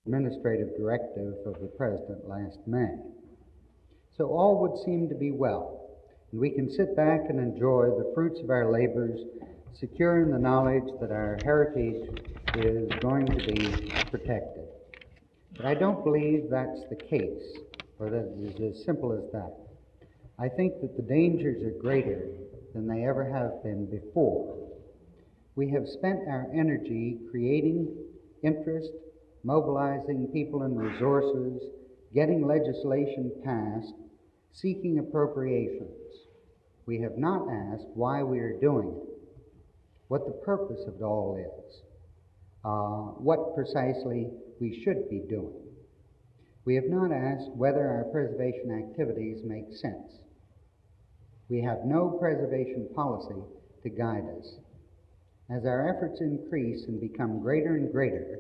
administrative directive of the President last May. So all would seem to be well, and we can sit back and enjoy the fruits of our labors, secure in the knowledge that our heritage is going to be protected. But I don't believe that's the case, or that it is as simple as that. I think that the dangers are greater than they ever have been before. We have spent our energy creating interest, mobilizing people and resources, getting legislation passed, seeking appropriations. We have not asked why we are doing it, what the purpose of it all is, what precisely we should be doing. We have not asked whether our preservation activities make sense. We have no preservation policy to guide us. As our efforts increase and become greater and greater,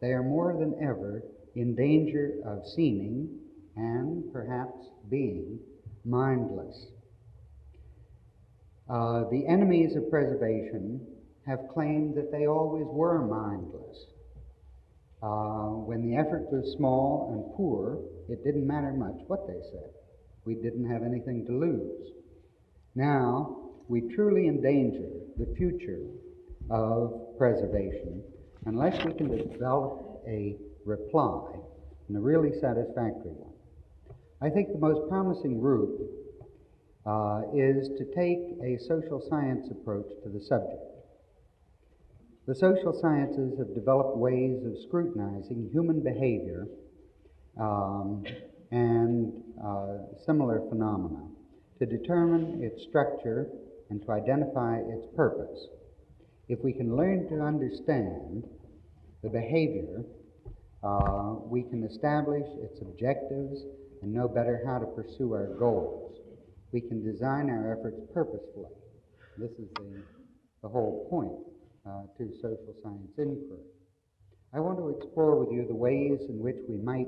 they are more than ever in danger of seeming, and perhaps being, mindless. The enemies of preservation have claimed that they always were mindless. When the effort was small and poor, it didn't matter much what they said. We didn't have anything to lose. Now, we truly endanger the future of preservation unless we can develop a reply, and a really satisfactory one. I think the most promising route is to take a social science approach to the subject. The social sciences have developed ways of scrutinizing human behavior and similar phenomena to determine its structure and to identify its purpose. If we can learn to understand the behavior, we can establish its objectives and know better how to pursue our goals. We can design our efforts purposefully. This is the whole point to social science inquiry. I want to explore with you the ways in which we might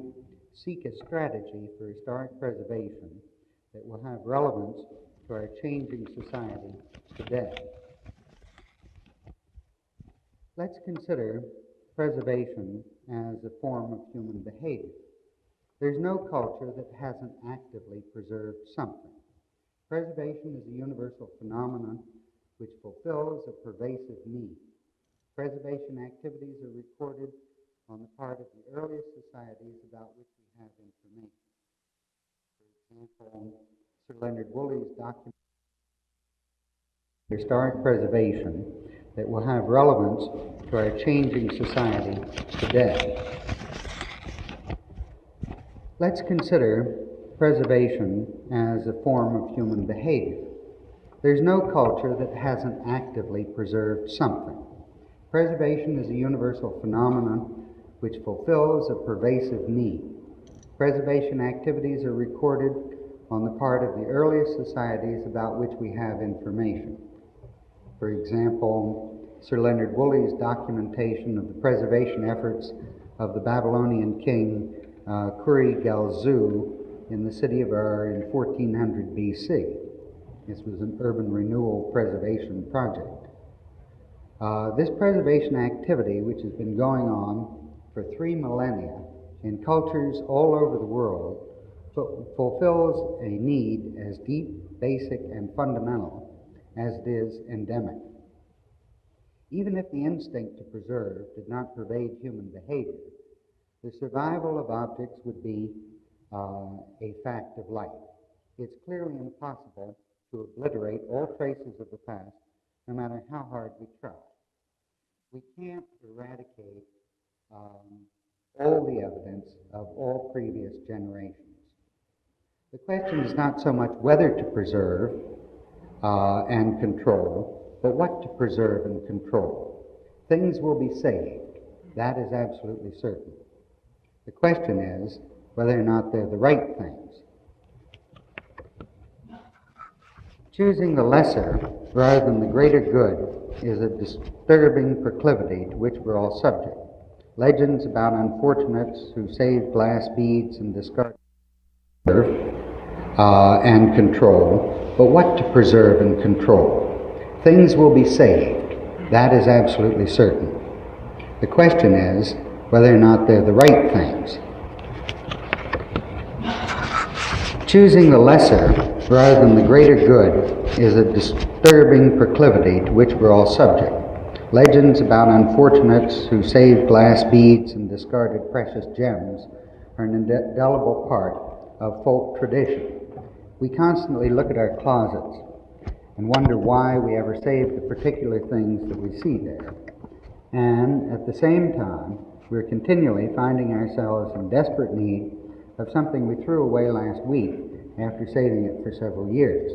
seek a strategy for historic preservation that will have relevance to our changing society today. Let's consider preservation as a form of human behavior. There's no culture that hasn't actively preserved something. Preservation is a universal phenomenon which fulfills a pervasive need. Preservation activities are recorded on the part of the earliest societies about which we have information. For example, Sir Leonard Woolley's document historic preservation that will have relevance to our changing society today. Let's consider preservation as a form of human behavior. There's no culture that hasn't actively preserved something. Preservation is a universal phenomenon which fulfills a pervasive need. Preservation activities are recorded on the part of the earliest societies about which we have information. For example, Sir Leonard Woolley's documentation of the preservation efforts of the Babylonian king Kuri-Galzu in the city of Ur in 1400 BC. This was an urban renewal preservation project. This preservation activity, which has been going on for 3 millennia in cultures all over the world, fulfills a need as deep, basic, and fundamental as it is endemic. Even if the instinct to preserve did not pervade human behavior, the survival of objects would be a fact of life. It's clearly impossible to obliterate all traces of the past, no matter how hard we try. We can't eradicate all the evidence of all previous generations. The question is not so much whether to preserve and control, but what to preserve and control. Things will be saved. That is absolutely certain. The question is whether or not they're the right things. Choosing the lesser rather than the greater good is a disturbing proclivity to which we're all subject. Legends about unfortunates who save glass beads and discard and control, but what to preserve and control. Things will be saved. That is absolutely certain. The question is whether or not they're the right things. Choosing the lesser rather than the greater good is a disturbing proclivity to which we're all subject. Legends about unfortunates who saved glass beads and discarded precious gems are an indelible part of folk tradition. We constantly look at our closets and wonder why we ever saved the particular things that we see there. And at the same time, we're continually finding ourselves in desperate need of something we threw away last week after saving it for several years.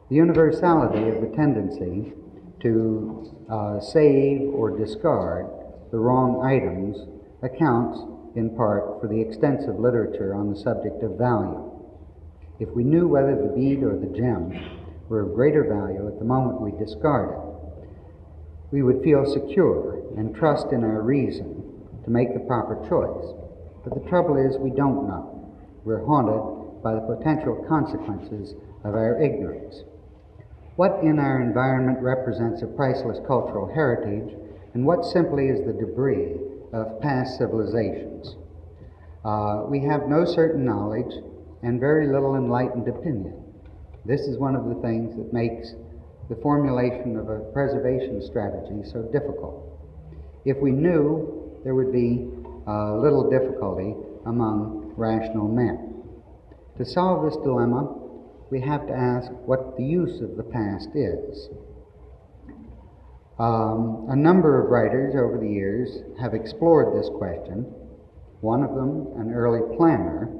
The universality of the tendency to save or discard the wrong items accounts in part for the extensive literature on the subject of value. If we knew whether the bead or the gem were of greater value at the moment we discard it, we would feel secure and trust in our reason to make the proper choice. But the trouble is we don't know. We're haunted by the potential consequences of our ignorance. What in our environment represents a priceless cultural heritage, and what simply is the debris of past civilizations? We have no certain knowledge and very little enlightened opinion. This is one of the things that makes the formulation of a preservation strategy so difficult. If we knew, there would be little difficulty among rational men. To solve this dilemma, we have to ask what the use of the past is. A number of writers over the years have explored this question. One of them, an early planner,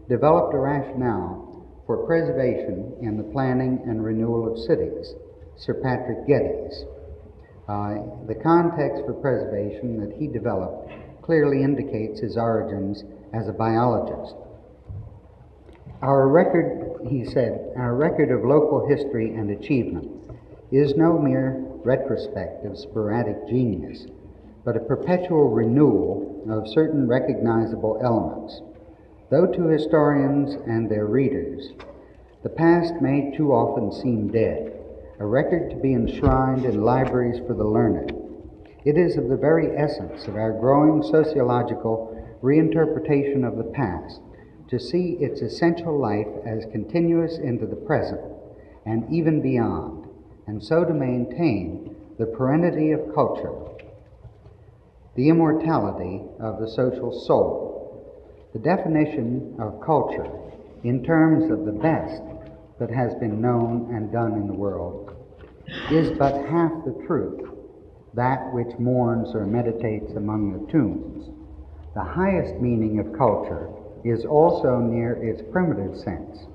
developed a rationale for preservation in the planning and renewal of cities, Sir Patrick Geddes. The context for preservation that he developed clearly indicates his origins as a biologist. Our record, he said, our record of local history and achievement is no mere retrospect of sporadic genius, but a perpetual renewal of certain recognizable elements. Though to historians and their readers, the past may too often seem dead, a record to be enshrined in libraries for the learned, it is of the very essence of our growing sociological reinterpretation of the past to see its essential life as continuous into the present and even beyond, and so to maintain the perennity of culture, the immortality of the social soul. The definition of culture in terms of the best that has been known and done in the world is but half the truth, that which mourns or meditates among the tombs. The highest meaning of culture is also near its primitive sense,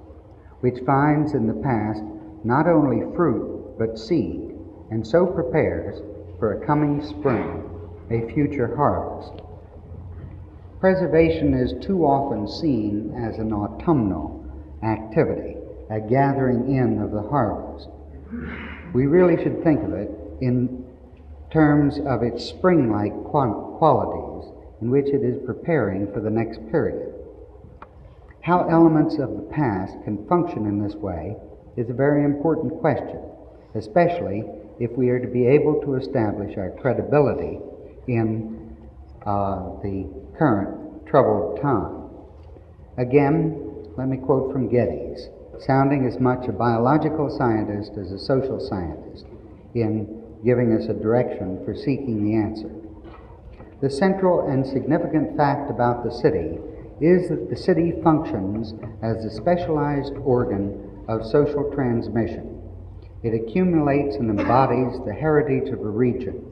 which finds in the past not only fruit but seed, and so prepares for a coming spring, a future harvest. Preservation is too often seen as an autumnal activity, a gathering in of the harvest. We really should think of it in terms of its spring-like qualities in which it is preparing for the next period. How elements of the past can function in this way is a very important question, especially if we are to be able to establish our credibility in the current troubled time. Again, let me quote from Geddes, sounding as much a biological scientist as a social scientist in giving us a direction for seeking the answer. The central and significant fact about the city is that the city functions as a specialized organ of social transmission. It accumulates and embodies the heritage of a region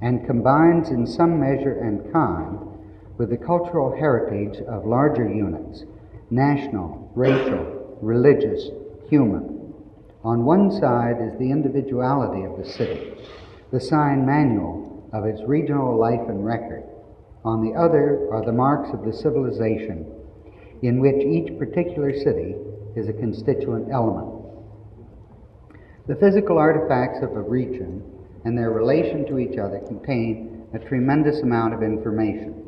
and combines in some measure and kind with the cultural heritage of larger units, national, racial, religious, human. On one side is the individuality of the city, the sign manual of its regional life and record. On the other are the marks of the civilization in which each particular city is a constituent element. The physical artifacts of a region and their relation to each other contain a tremendous amount of information.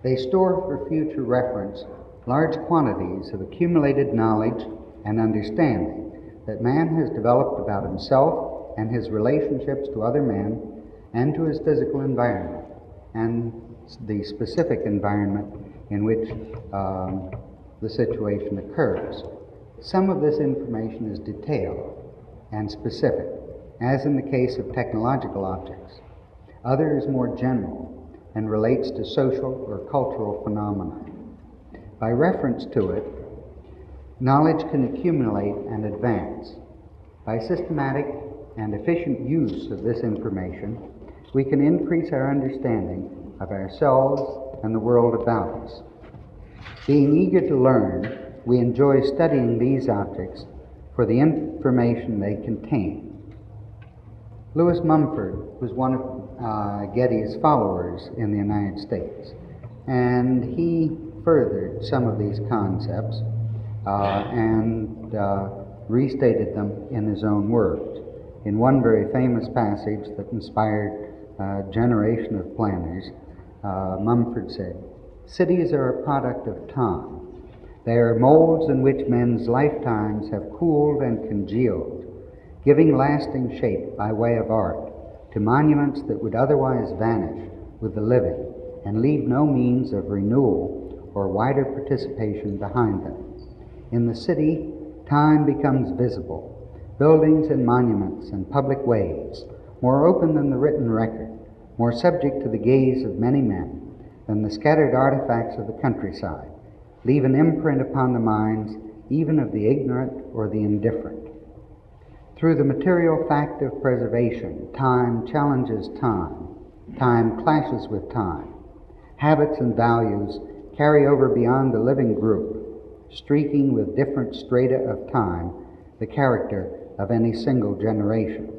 They store for future reference large quantities of accumulated knowledge and understanding that man has developed about himself and his relationships to other men and to his physical environment, and the specific environment in which the situation occurs. Some of this information is detailed and specific, as in the case of technological objects. Other is more general and relates to social or cultural phenomena. By reference to it, knowledge can accumulate and advance. By systematic and efficient use of this information, we can increase our understanding of ourselves and the world about us. Being eager to learn, we enjoy studying these objects for the information they contain. Lewis Mumford was one of Getty's followers in the United States, and he furthered some of these concepts and restated them in his own words. In one very famous passage that inspired a generation of planners, Mumford said, "Cities are a product of time. They are molds in which men's lifetimes have cooled and congealed, giving lasting shape by way of art to monuments that would otherwise vanish with the living and leave no means of renewal or wider participation behind them. In the city, time becomes visible, buildings and monuments and public ways, more open than the written record, more subject to the gaze of many men than the scattered artifacts of the countryside, leave an imprint upon the minds even of the ignorant or the indifferent. Through the material fact of preservation, time challenges time. Time clashes with time. Habits and values carry over beyond the living group, streaking with different strata of time the character of any single generation.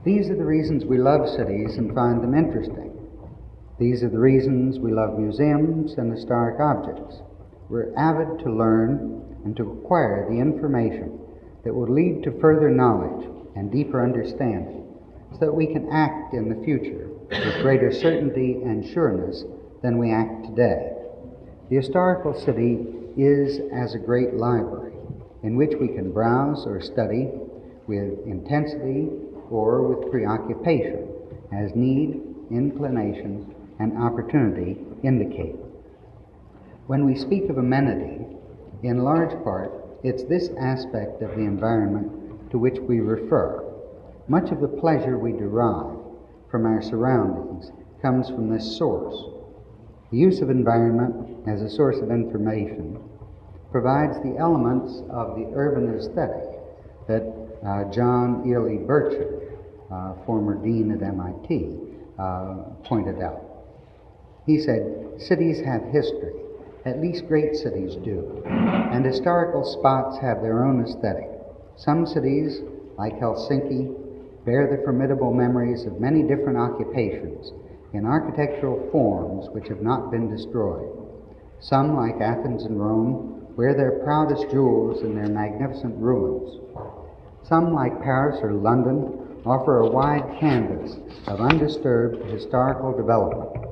These are the reasons we love cities and find them interesting. These are the reasons we love museums and historic objects. We're avid to learn and to acquire the information that will lead to further knowledge and deeper understanding, so that we can act in the future with greater certainty and sureness than we act today. The historical city is as a great library in which we can browse or study with intensity or with preoccupation, as need, inclination, and opportunity indicate. When we speak of amenity, in large part, it's this aspect of the environment to which we refer. Much of the pleasure we derive from our surroundings comes from this source. The use of environment as a source of information provides the elements of the urban aesthetic that John Ely Burchard, former dean at MIT, pointed out. He said, "Cities have history, at least great cities do, and historical spots have their own aesthetic. Some cities, like Helsinki, bear the formidable memories of many different occupations in architectural forms which have not been destroyed. Some, like Athens and Rome, wear their proudest jewels in their magnificent ruins. Some, like Paris or London, offer a wide canvas of undisturbed historical development.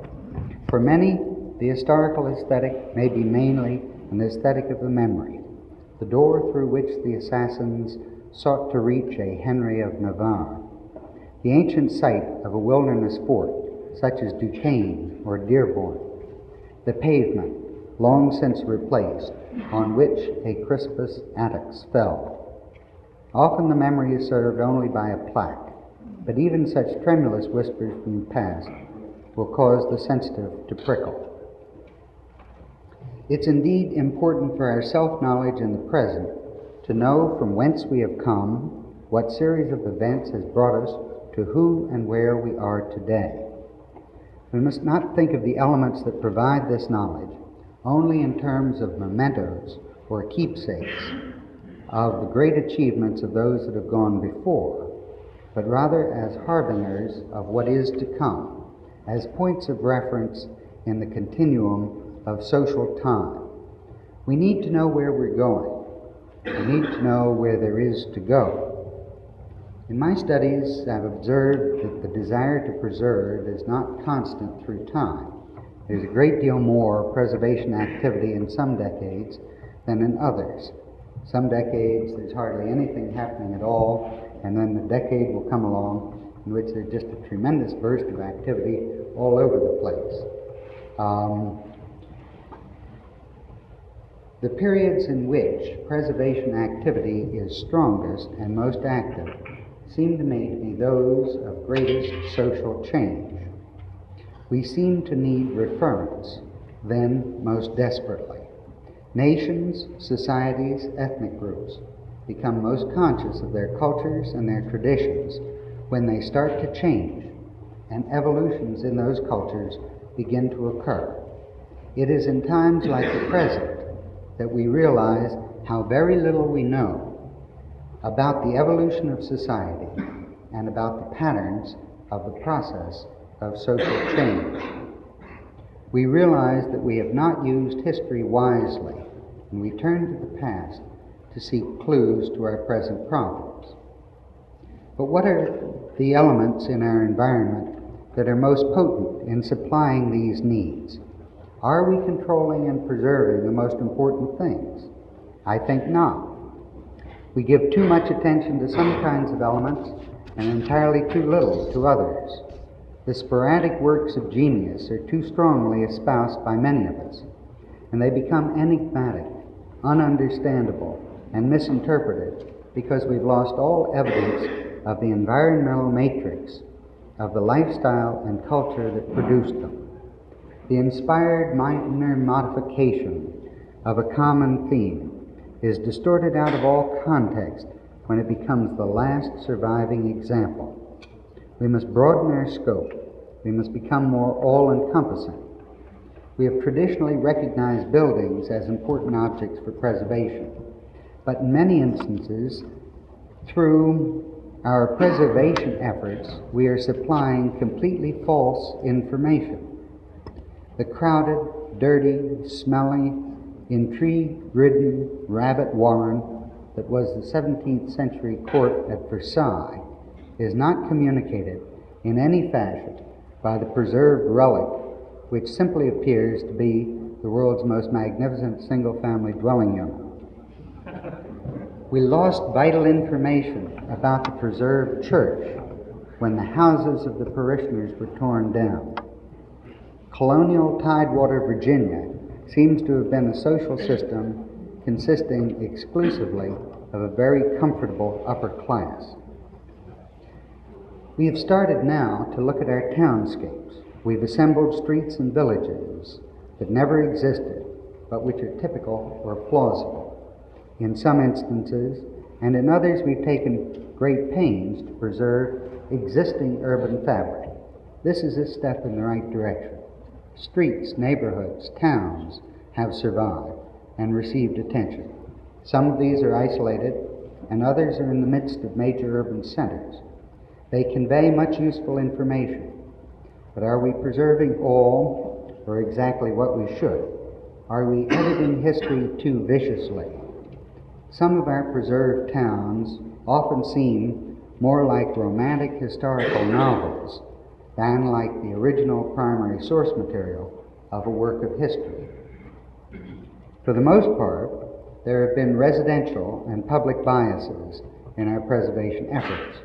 For many, the historical aesthetic may be mainly an aesthetic of the memory, the door through which the assassins sought to reach a Henry of Navarre, the ancient site of a wilderness fort, such as Duquesne or Dearborn, the pavement, long since replaced, on which a Crispus Attucks fell. Often the memory is served only by a plaque, but even such tremulous whispers from the past will cause the sensitive to prickle. It's indeed important for our self-knowledge in the present to know from whence we have come, what series of events has brought us to who and where we are today. We must not think of the elements that provide this knowledge only in terms of mementos or keepsakes of the great achievements of those that have gone before, but rather as harbingers of what is to come, as points of reference in the continuum of social time. We need to know where we're going. We need to know where there is to go. In my studies, I've observed that the desire to preserve is not constant through time. There's a great deal more preservation activity in some decades than in others. Some decades there's hardly anything happening at all, and then the decade will come along in which there's just a tremendous burst of activity all over the place. The periods in which preservation activity is strongest and most active seem to me to be those of greatest social change. We seem to need reference then most desperately. Nations, societies, ethnic groups become most conscious of their cultures and their traditions when they start to change and evolutions in those cultures begin to occur. It is in times like the present that we realize how very little we know about the evolution of society and about the patterns of the process of social change. We realize that we have not used history wisely, and we turn to the past to seek clues to our present problems. But what are the elements in our environment that are most potent in supplying these needs? Are we controlling and preserving the most important things? I think not. We give too much attention to some kinds of elements and entirely too little to others. The sporadic works of genius are too strongly espoused by many of us, and they become enigmatic, ununderstandable, and misinterpreted because we've lost all evidence of the environmental matrix of the lifestyle and culture that produced them. The inspired minor modification of a common theme is distorted out of all context when it becomes the last surviving example. We must broaden our scope. We must become more all-encompassing. We have traditionally recognized buildings as important objects for preservation, but in many instances, through our preservation efforts, we are supplying completely false information. The crowded, dirty, smelly, intrigue-ridden rabbit warren that was the 17th century court at Versailles is not communicated in any fashion by the preserved relic, which simply appears to be the world's most magnificent single-family dwelling unit. We lost vital information about the preserved church when the houses of the parishioners were torn down. Colonial Tidewater, Virginia, seems to have been a social system consisting exclusively of a very comfortable upper class. We have started now to look at our townscapes. We've assembled streets and villages that never existed, but which are typical or plausible. In some instances, and in others, we've taken great pains to preserve existing urban fabric. This is a step in the right direction. Streets, neighborhoods, towns have survived and received attention. Some of these are isolated, and others are in the midst of major urban centers. They convey much useful information. But are we preserving all, or exactly what we should? Are we editing history too viciously? Some of our preserved towns often seem more like romantic historical novels than like the original primary source material of a work of history. For the most part, there have been residential and public biases in our preservation efforts.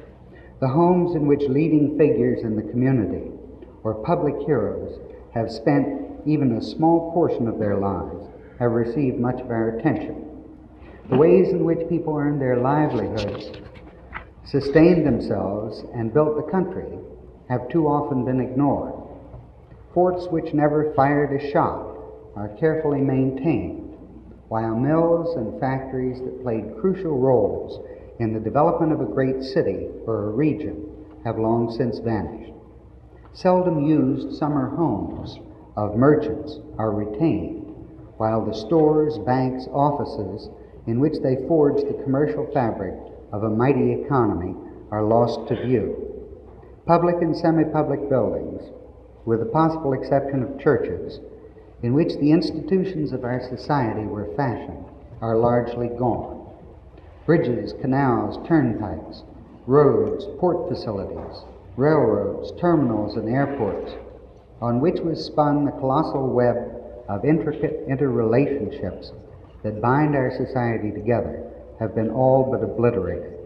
The homes in which leading figures in the community or public heroes have spent even a small portion of their lives have received much of our attention. The ways in which people earned their livelihoods, sustained themselves, and built the country have too often been ignored. Forts which never fired a shot are carefully maintained, while mills and factories that played crucial roles in the development of a great city or a region have long since vanished. Seldom used summer homes of merchants are retained, while the stores, banks, offices in which they forged the commercial fabric of a mighty economy are lost to view. Public and semi-public buildings, with the possible exception of churches, in which the institutions of our society were fashioned, are largely gone. Bridges, canals, turnpikes, roads, port facilities, railroads, terminals, and airports, on which was spun the colossal web of intricate interrelationships that bind our society together, have been all but obliterated.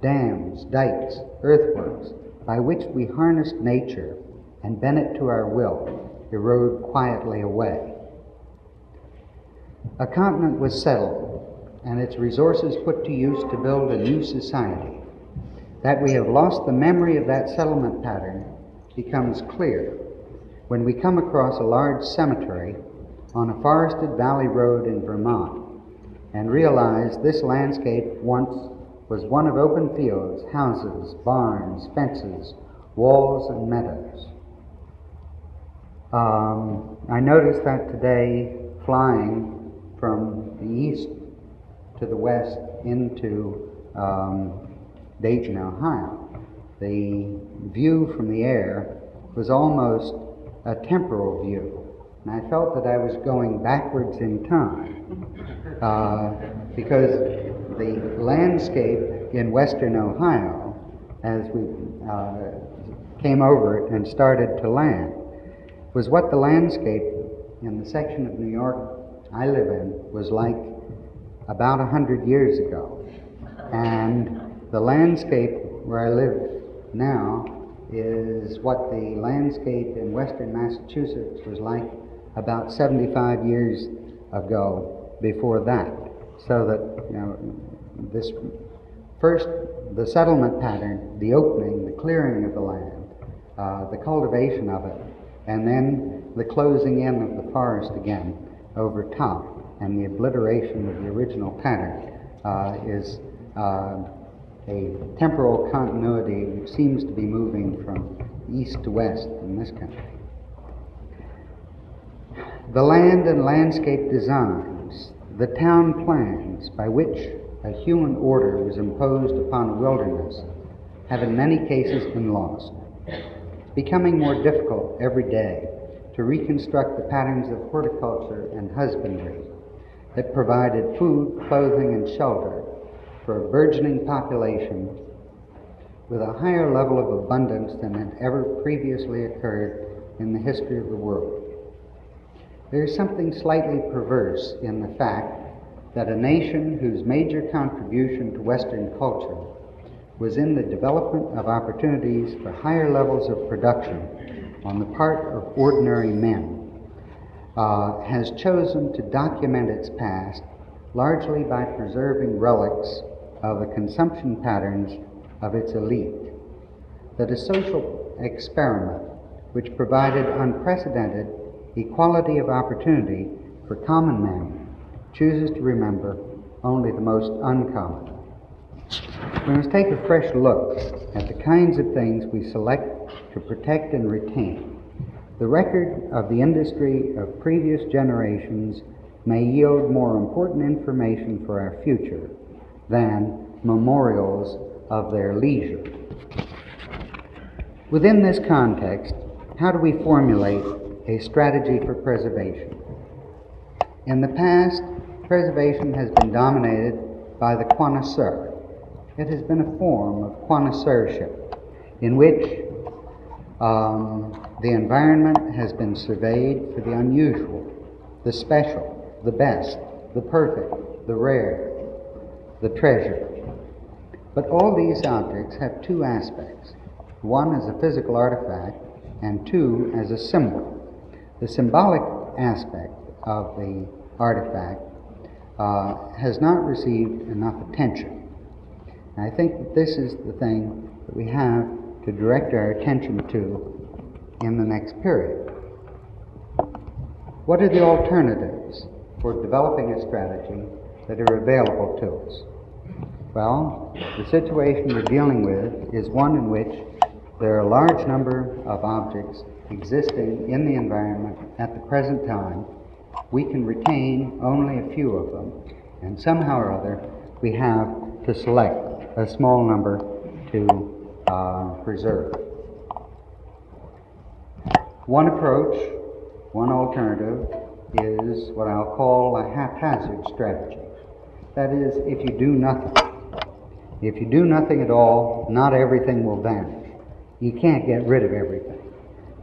Dams, dikes, earthworks, by which we harnessed nature and bent it to our will, erode quietly away. A continent was settled and its resources put to use to build a new society. That we have lost the memory of that settlement pattern becomes clear when we come across a large cemetery on a forested valley road in Vermont and realize this landscape once was one of open fields, houses, barns, fences, walls, and meadows. I noticed that today, flying from the east to the west into Dayton, Ohio, the view from the air was almost a temporal view. And I felt that I was going backwards in time because the landscape in western Ohio, as we came over it and started to land, was what the landscape in the section of New York I live in was like about 100 years ago. And the landscape where I live now is what the landscape in western Massachusetts was like about 75 years ago before that. So that, this first, the settlement pattern, the opening, the clearing of the land, the cultivation of it, and then the closing in of the forest again over top, and the obliteration of the original pattern is a temporal continuity which seems to be moving from east to west in this country. The land and landscape designs, the town plans by which a human order was imposed upon a wilderness have in many cases been lost. It's becoming more difficult every day to reconstruct the patterns of horticulture and husbandry that provided food, clothing, and shelter for a burgeoning population with a higher level of abundance than had ever previously occurred in the history of the world. There is something slightly perverse in the fact that a nation whose major contribution to Western culture was in the development of opportunities for higher levels of production on the part of ordinary men has chosen to document its past largely by preserving relics of the consumption patterns of its elite. That a social experiment which provided unprecedented equality of opportunity for common men chooses to remember only the most uncommon. We must take a fresh look at the kinds of things we select to protect and retain. The record of the industry of previous generations may yield more important information for our future than memorials of their leisure. Within this context, how do we formulate a strategy for preservation? In the past, preservation has been dominated by the connoisseur. It has been a form of connoisseurship in which the environment has been surveyed for the unusual, the special, the best, the perfect, the rare, the treasure. But all these objects have two aspects. One as a physical artifact, and two as a symbol. The symbolic aspect of the artifact has not received enough attention. And I think that this is the thing that we have to direct our attention to in the next period. What are the alternatives for developing a strategy that are available to us? Well, the situation we're dealing with is one in which there are a large number of objects existing in the environment at the present time. We can retain only a few of them, and somehow or other we have to select a small number to preserve. One approach, one alternative, is what I'll call a haphazard strategy. That is, if you do nothing. If you do nothing at all, not everything will vanish. You can't get rid of everything.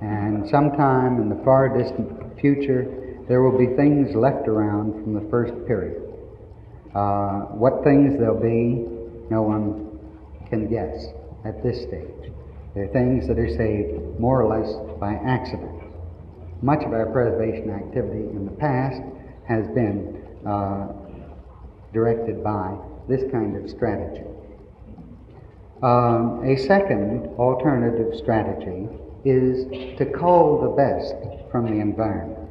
And sometime in the far distant future, there will be things left around from the first period. What things there'll be, no one can guess at this stage. They're things that are saved more or less by accident. Much of our preservation activity in the past has been directed by this kind of strategy. A second alternative strategy is to cull the best from the environment.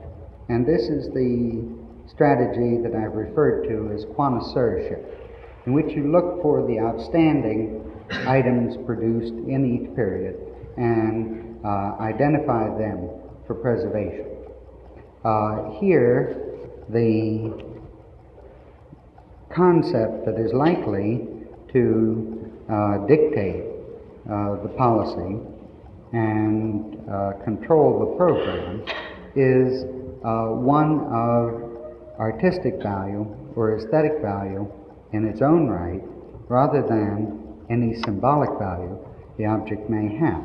And this is the strategy that I've referred to as connoisseurship, in which you look for the outstanding items produced in each period and identify them for preservation. Here, the concept that is likely to dictate the policy and control the program is one of artistic value or aesthetic value in its own right, rather than any symbolic value the object may have.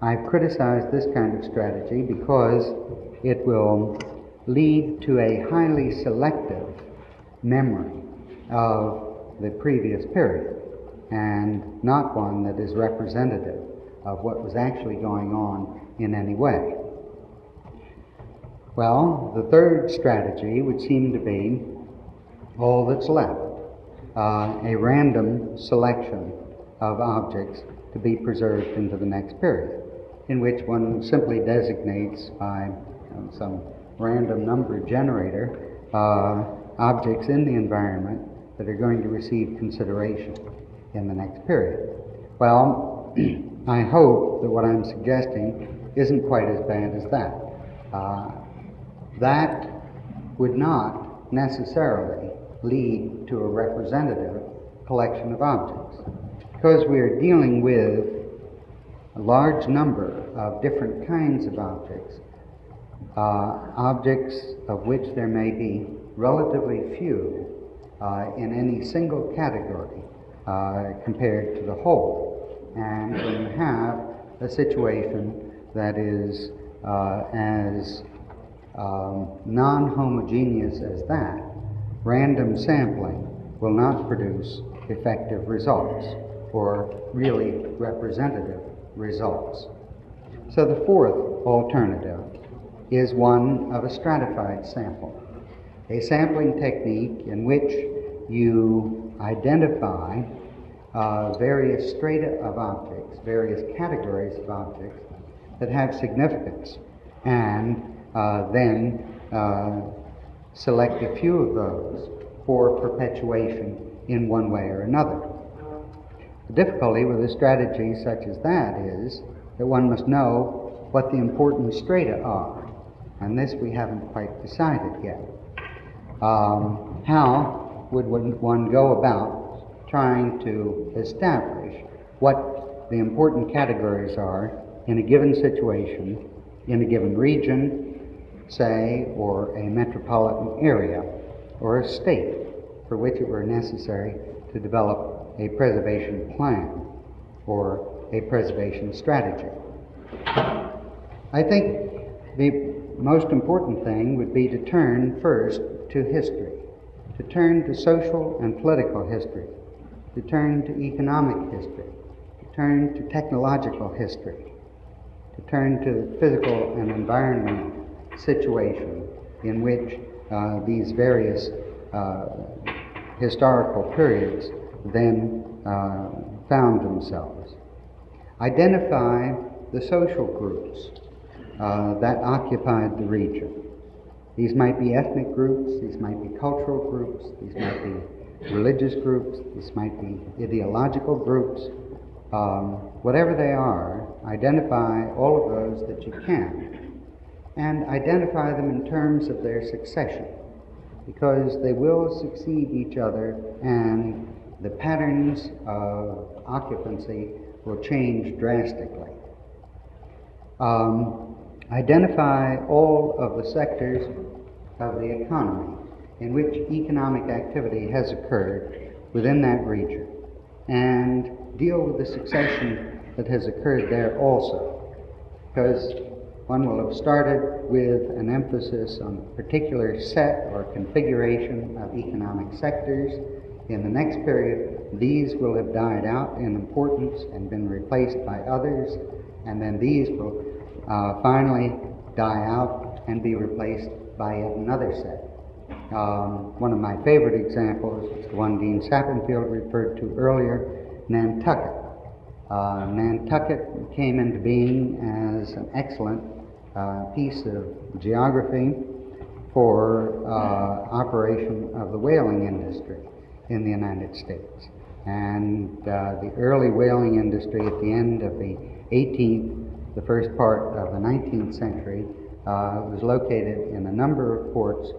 I've criticized this kind of strategy because it will lead to a highly selective memory of the previous period, and not one that is representative of what was actually going on in any way. Well, the third strategy would seem to be all that's left, a random selection of objects to be preserved into the next period, in which one simply designates by some random number generator objects in the environment that are going to receive consideration in the next period. Well, I hope that what I'm suggesting isn't quite as bad as that. That would not necessarily lead to a representative collection of objects, because we are dealing with a large number of different kinds of objects, objects of which there may be relatively few in any single category compared to the whole. And when you have a situation that is as non-homogeneous as that, random sampling will not produce effective results or really representative results. So the fourth alternative is one of a stratified sample, a sampling technique in which you identify various strata of objects, various categories of objects that have significance, and then select a few of those for perpetuation in one way or another. The difficulty with a strategy such as that is that one must know what the important strata are, and this we haven't quite decided yet. How would one go about trying to establish what the important categories are in a given situation, in a given region, say, or a metropolitan area, or a state for which it were necessary to develop a preservation plan or a preservation strategy? I think the most important thing would be to turn first to history, to turn to social and political history, to turn to economic history, to turn to technological history, to turn to the physical and environmental situation in which these various historical periods then found themselves. Identify the social groups that occupied the region. These might be ethnic groups, these might be cultural groups, these might be religious groups, these might be ideological groups. Whatever they are, identify all of those that you can, and identify them in terms of their succession, because they will succeed each other and the patterns of occupancy will change drastically. Identify all of the sectors of the economy in which economic activity has occurred within that region, and deal with the succession that has occurred there also, because one will have started with an emphasis on a particular set or configuration of economic sectors, In the next period, these will have died out in importance and been replaced by others, and then these will finally die out and be replaced by yet another set. One of my favorite examples is the one Dean Sappenfield referred to earlier, Nantucket. Nantucket came into being as an excellent piece of geography for operation of the whaling industry in the United States. And the early whaling industry at the end of the 18th, the first part of the 19th century, was located in a number of ports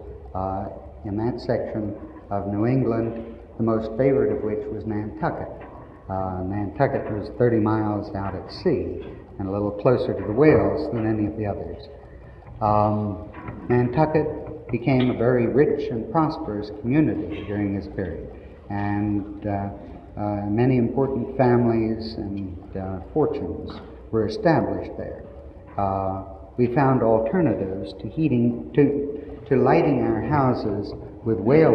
in that section of New England, the most favored of which was Nantucket. Nantucket was 30 miles out at sea and a little closer to the whales than any of the others. Nantucket became a very rich and prosperous community during this period, and many important families and fortunes were established there. We found alternatives to heating, to lighting our houses with whale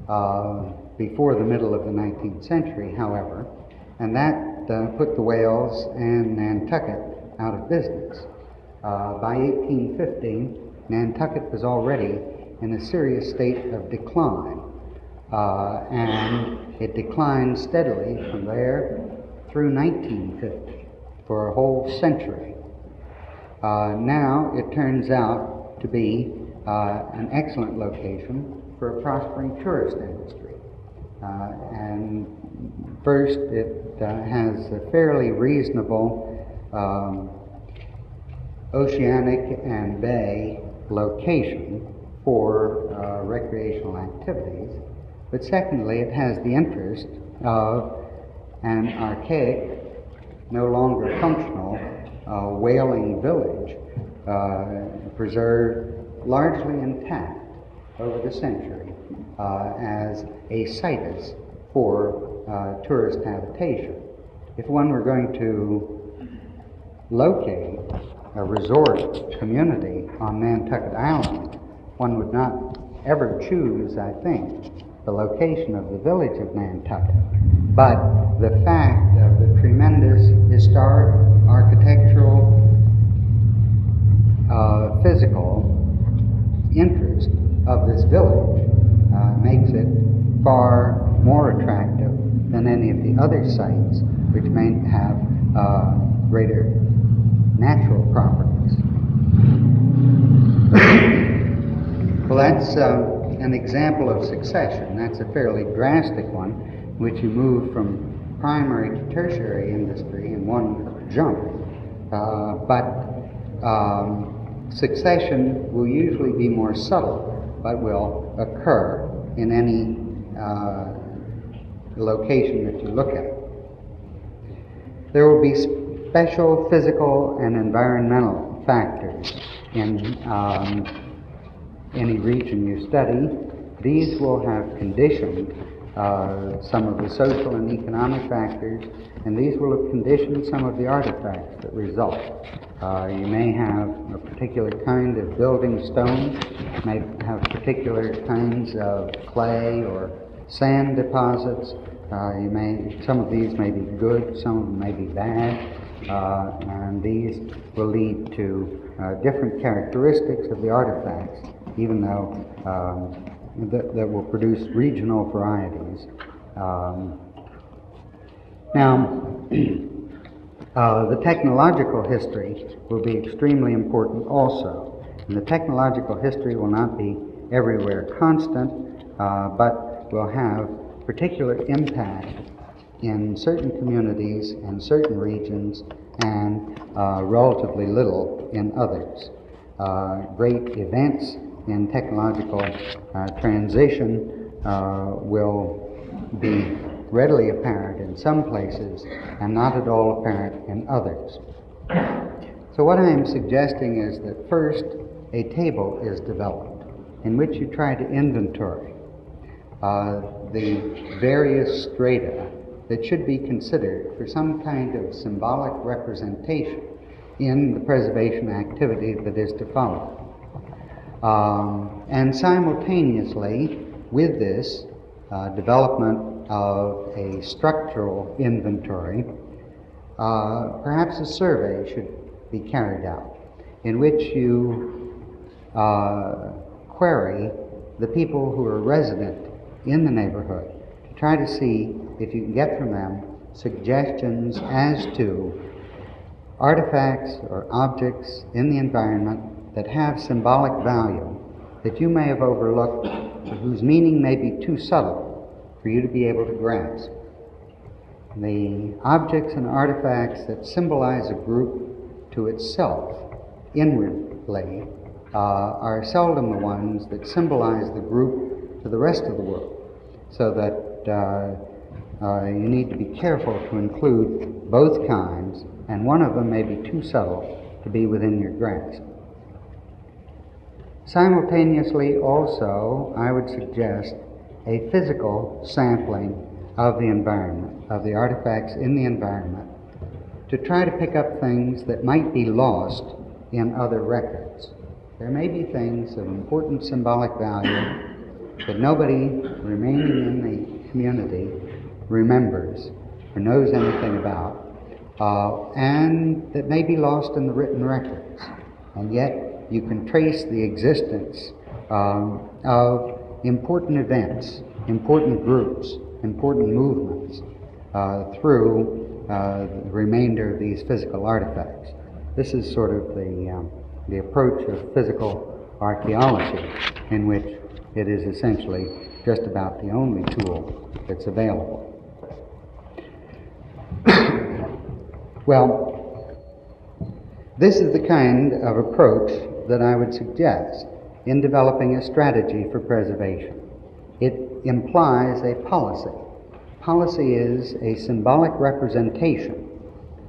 oil before the middle of the 19th century, however, and that put the whales and Nantucket out of business. By 1815, Nantucket was already in a serious state of decline, and it declined steadily from there through 1950 for a whole century. Now it turns out to be an excellent location for a prospering tourist industry. And first, it has a fairly reasonable oceanic and bay location for recreational activities, but secondly, it has the interest of an archaic, no longer functional whaling village, preserved largely intact over the century as a situs for tourist habitation. If one were going to locate a resort community on Nantucket Island, one would not ever choose, I think, the location of the village of Nantucket, but the fact of the tremendous historic, architectural, physical interest of this village makes it far more attractive than any of the other sites which may have greater natural properties. Well, that's an example of succession. That's a fairly drastic one, in which you move from primary to tertiary industry in one jump. But succession will usually be more subtle, but will occur in any location that you look at. There will be special physical and environmental factors in any region you study. These will have conditioned some of the social and economic factors, and these will have conditioned some of the artifacts that result. You may have a particular kind of building stone, may have particular kinds of clay or sand deposits. Some of these may be good, some of them may be bad, and these will lead to different characteristics of the artifacts, even though that will produce regional varieties. Now, the technological history will be extremely important also. And the technological history will not be everywhere constant, but will have particular impact in certain communities and certain regions, and relatively little in others. Great events in technological transition will be readily apparent in some places and not at all apparent in others. So what I am suggesting is that first a table is developed in which you try to inventory the various strata that should be considered for some kind of symbolic representation in the preservation activity that is to follow. And simultaneously with this, development of a structural inventory, perhaps a survey should be carried out in which you query the people who are resident in the neighborhood to try to see if you can get from them suggestions as to artifacts or objects in the environment that have symbolic value that you may have overlooked, but whose meaning may be too subtle for you to be able to grasp. The objects and artifacts that symbolize a group to itself inwardly are seldom the ones that symbolize the group to the rest of the world, so that you need to be careful to include both kinds, and one of them may be too subtle to be within your grasp. Simultaneously, also, I would suggest a physical sampling of the environment, of the artifacts in the environment, to try to pick up things that might be lost in other records. There may be things of important symbolic value that nobody remaining in the community remembers or knows anything about, and that may be lost in the written records. And yet you can trace the existence of important events, important groups, important movements through the remainder of these physical artifacts. This is sort of the approach of physical archaeology, in which it is essentially just about the only tool that's available. Well, this is the kind of approach that I would suggest in developing a strategy for preservation. It implies a policy. Policy is a symbolic representation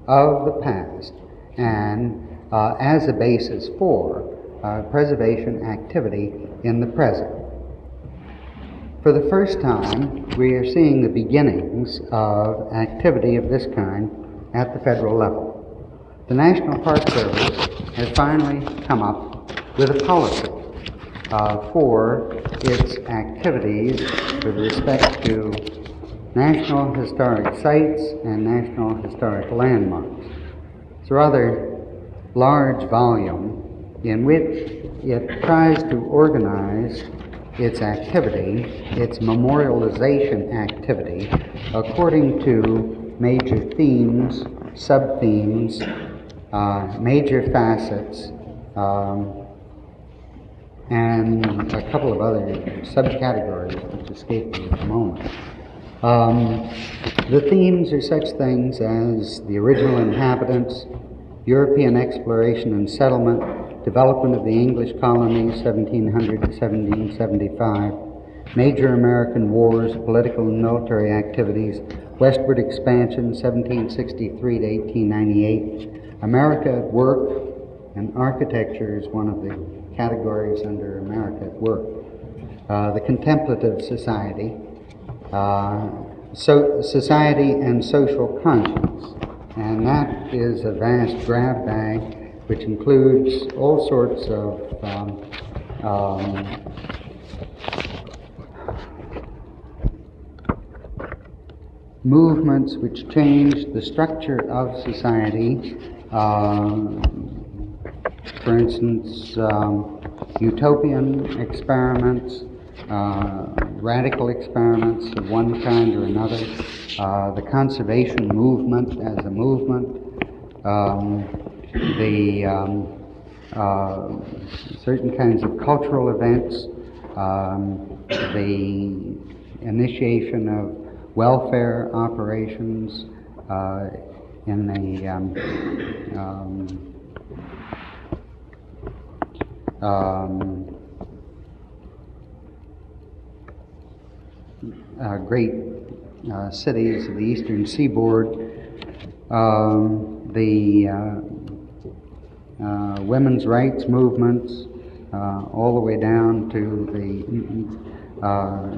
of the past and as a basis for preservation activity in the present. For the first time, we are seeing the beginnings of activity of this kind at the federal level. The National Park Service has finally come up with a policy for its activities with respect to National Historic Sites and National Historic Landmarks. It's a rather large volume in which it tries to organize its activity, its memorialization activity, according to major themes, sub-themes, major facets, and a couple of other subcategories which escape me at the moment. The themes are such things as the original inhabitants, European exploration and settlement, development of the English colonies, 1700 to 1775, major American wars, political and military activities, westward expansion, 1763 to 1898, America at work, and architecture is one of the categories under America at work. The contemplative society, society and social conscience, and that is a vast grab bag which includes all sorts of movements which change the structure of society. For instance, utopian experiments, radical experiments of one kind or another, the conservation movement as a movement, certain kinds of cultural events, the initiation of welfare operations in the great cities of the eastern seaboard, the women's rights movements, all the way down to the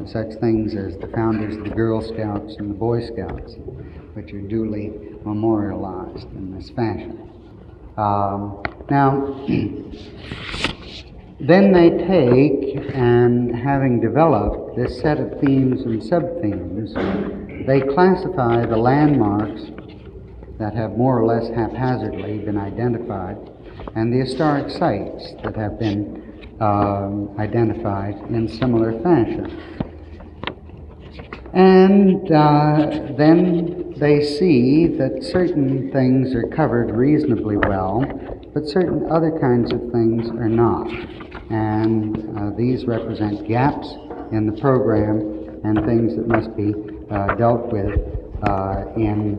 such things as the founders of the Girl Scouts and the Boy Scouts, which are duly memorialized in this fashion. Now, then they take, and having developed this set of themes and sub-themes, they classify the landmarks that have more or less haphazardly been identified and the historic sites that have been identified in similar fashion. And then they see that certain things are covered reasonably well, but certain other kinds of things are not. And these represent gaps in the program and things that must be dealt with in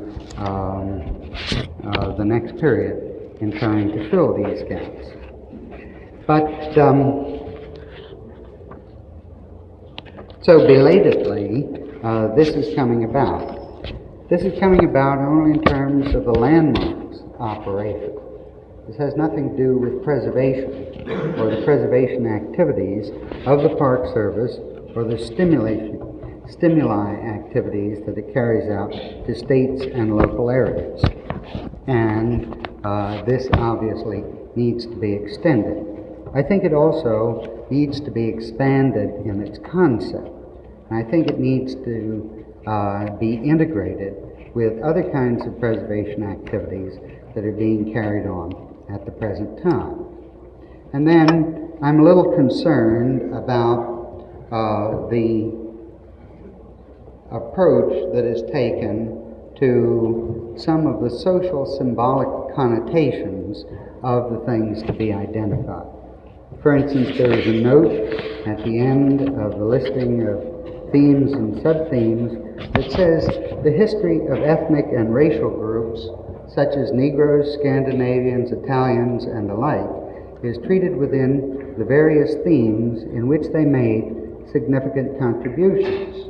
the next period in trying to fill these gaps. But so belatedly, this is coming about. This is coming about only in terms of the landmarks operation. This has nothing to do with preservation or the preservation activities of the Park Service or the stimuli activities that it carries out to states and local areas. And this obviously needs to be extended. I think it also needs to be expanded in its concept. And I think it needs to be integrated with other kinds of preservation activities that are being carried on at the present time. And then I'm a little concerned about the approach that is taken to some of the social symbolic connotations of the things to be identified. For instance, there is a note at the end of the listing of themes and sub-themes that says the history of ethnic and racial groups such as Negroes, Scandinavians, Italians, and the like is treated within the various themes in which they made significant contributions.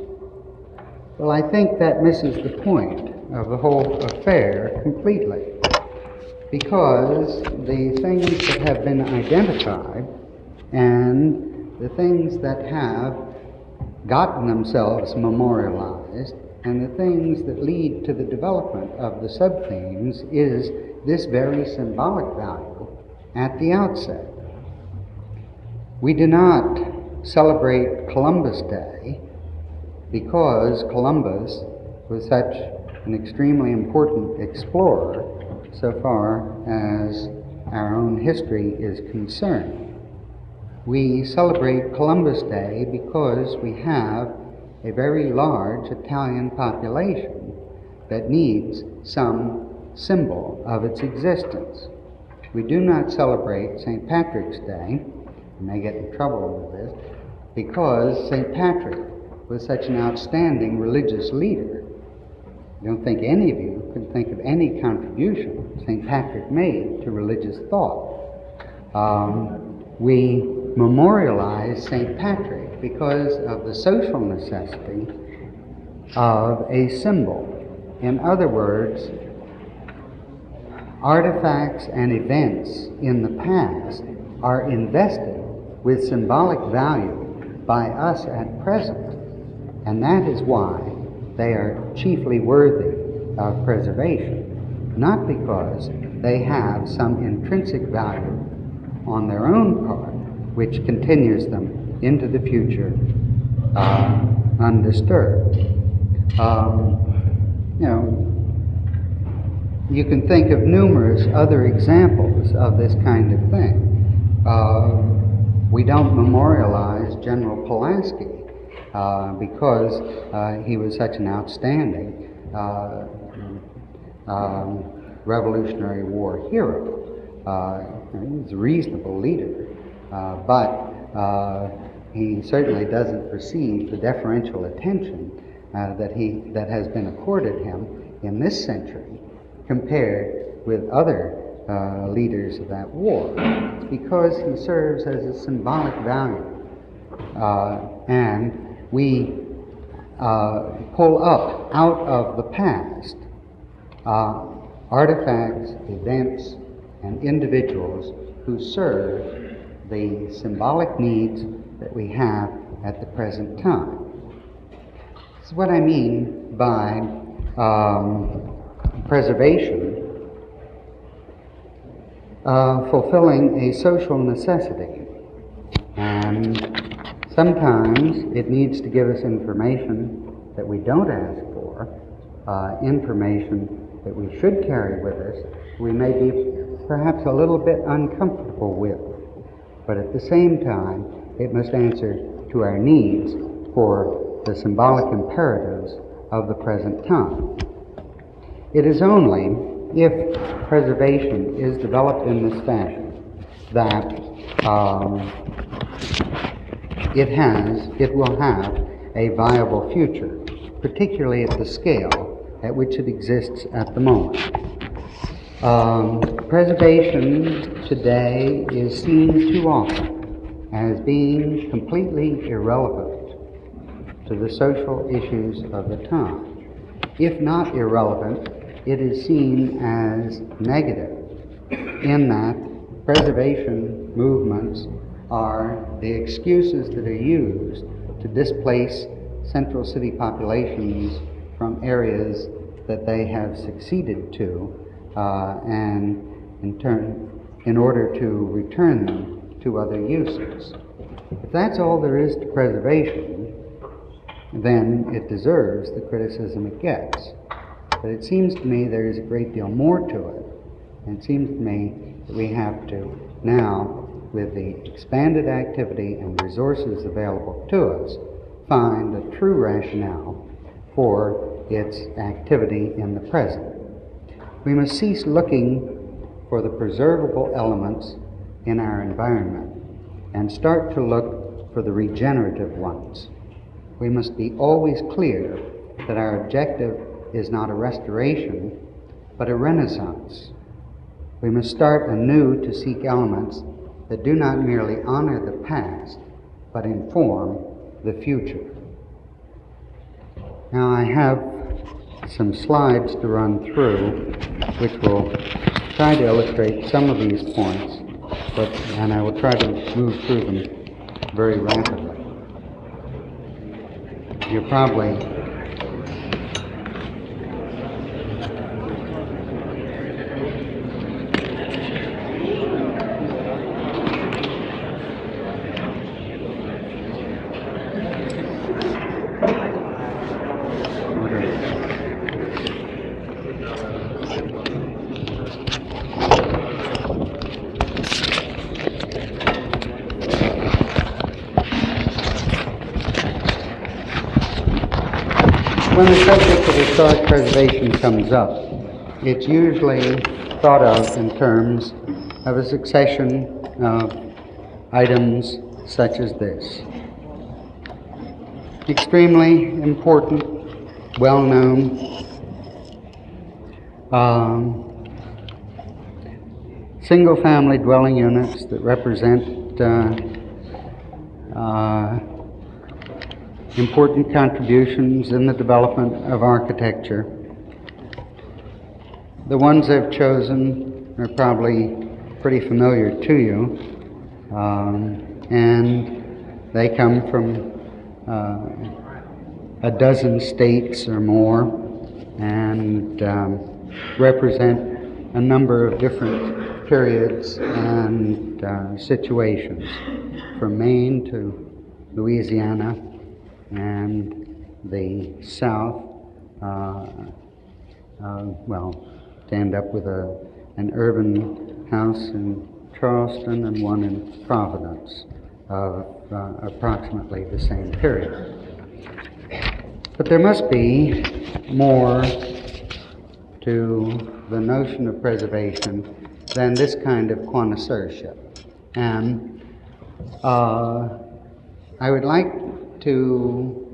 Well, I think that misses the point of the whole affair completely, because the things that have been identified and the things that have gotten themselves memorialized and the things that lead to the development of the sub-themes is this very symbolic value at the outset. We do not celebrate Columbus Day because Columbus was such an extremely important explorer so far as our own history is concerned. We celebrate Columbus Day because we have a very large Italian population that needs some symbol of its existence. We do not celebrate St. Patrick's Day, I may get in trouble with this, because St. Patrick was such an outstanding religious leader. I don't think any of you can think of any contribution St. Patrick made to religious thought. We memorialize St. Patrick because of the social necessity of a symbol. In other words, artifacts and events in the past are invested with symbolic value by us at present, and that is why they are chiefly worthy of preservation, not because they have some intrinsic value on their own part, which continues them into the future undisturbed. You can think of numerous other examples of this kind of thing. We don't memorialize General Pulaski because he was such an outstanding Revolutionary War hero. He was a reasonable leader, but he certainly doesn't receive the deferential attention that has been accorded him in this century compared with other leaders of that war. It's because he serves as a symbolic value, and we pull up out of the past artifacts, events, and individuals who serve the symbolic needs that we have at the present time. This is what I mean by preservation fulfilling a social necessity. And Sometimes it needs to give us information that we don't ask for, information that we should carry with us, we may be perhaps a little bit uncomfortable with. But at the same time, it must answer to our needs for the symbolic imperatives of the present time. It is only if preservation is developed in this fashion that it will have a viable future, particularly at the scale at which it exists at the moment. Preservation today is seen too often as being completely irrelevant to the social issues of the time. If not irrelevant, it is seen as negative, in that preservation movements are the excuses that are used to displace central city populations from areas that they have succeeded to, and in order to return them to other uses. If that's all there is to preservation, then it deserves the criticism it gets. But it seems to me there is a great deal more to it. And it seems to me that we have to now, with the expanded activity and resources available to us, find a true rationale for its activity in the present. We must cease looking for the preservable elements in our environment and start to look for the regenerative ones. We must be always clear that our objective is not a restoration, but a renaissance. We must start anew to seek elements that do not merely honor the past, but inform the future. Now I have some slides to run through which will try to illustrate some of these points, and I will try to move through them very rapidly. You're probably when the subject of historic preservation comes up, it's usually thought of in terms of a succession of items such as this. Extremely important, well-known, single-family dwelling units that represent important contributions in the development of architecture. The ones I've chosen are probably pretty familiar to you, and they come from a dozen states or more, and represent a number of different periods and situations, from Maine to Louisiana and the South, to end up with an urban house in Charleston and one in Providence of approximately the same period. But there must be more to the notion of preservation than this kind of connoisseurship. And I would like to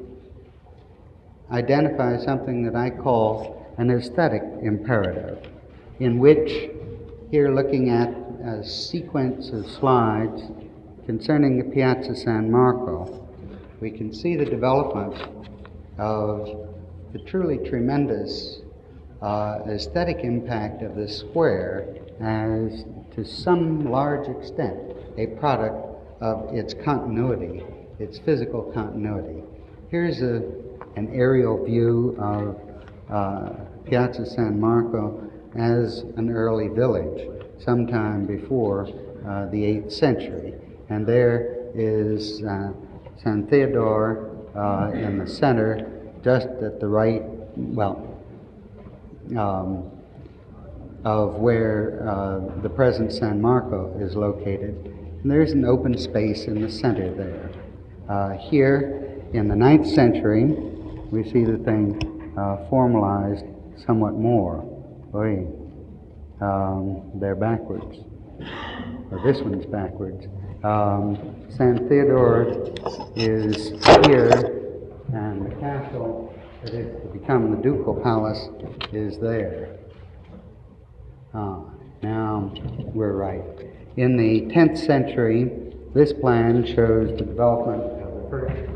identify something that I call an aesthetic imperative, in which, here looking at a sequence of slides concerning the Piazza San Marco, we can see the development of the truly tremendous aesthetic impact of this square as, to some large extent, a product of its continuity, its physical continuity. Here's an aerial view of Piazza San Marco as an early village, sometime before the 8th century. And there is San Theodore in the center, just at the right, of where the present San Marco is located. And there's an open space in the center there. Here in the 9th century, we see the thing formalized somewhat more. They're backwards. Or this one's backwards. San Theodore is here, and the castle that is to become the ducal palace is there. Now we're right. In the 10th century, this plan shows the development of the first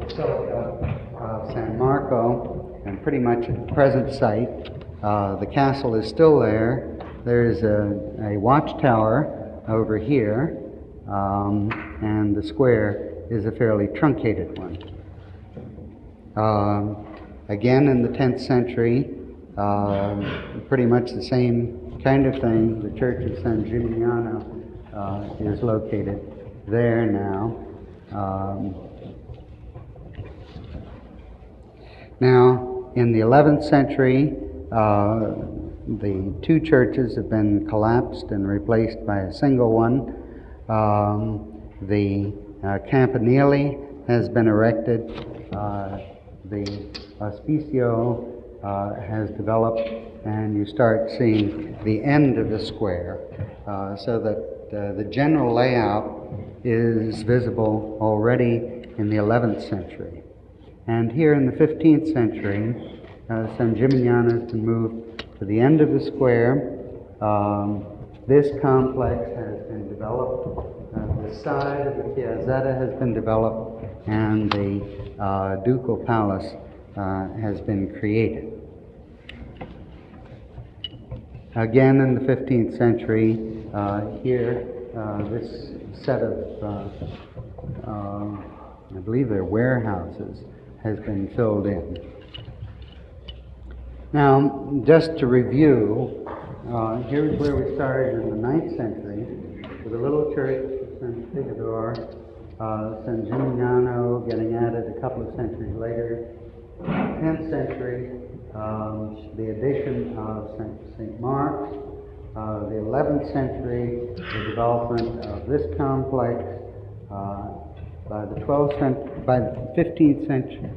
basilica of San Marco, and pretty much at the present site. The castle is still there. There's a watchtower over here, and the square is a fairly truncated one. Again, in the 10th century, pretty much the same kind of thing. The Church of San Gimignano is located there now. Now, in the 11th century, the two churches have been collapsed and replaced by a single one. The campanile has been erected. The hospicio has developed, and you start seeing the end of the square, so that the general layout is visible already in the 11th century. And here in the 15th century, San Gimignano has been moved to the end of the square. This complex has been developed. The side of the piazzetta has been developed, and the ducal palace has been created. Again, in the 15th century, here, this set of, I believe they're warehouses, has been filled in. Now, just to review, here's where we started in the 9th century, with a little church of San Theodore, San Gimignano getting added a couple of centuries later. 10th century, the addition of St. Mark's. The 11th century, the development of this complex. By the 15th century,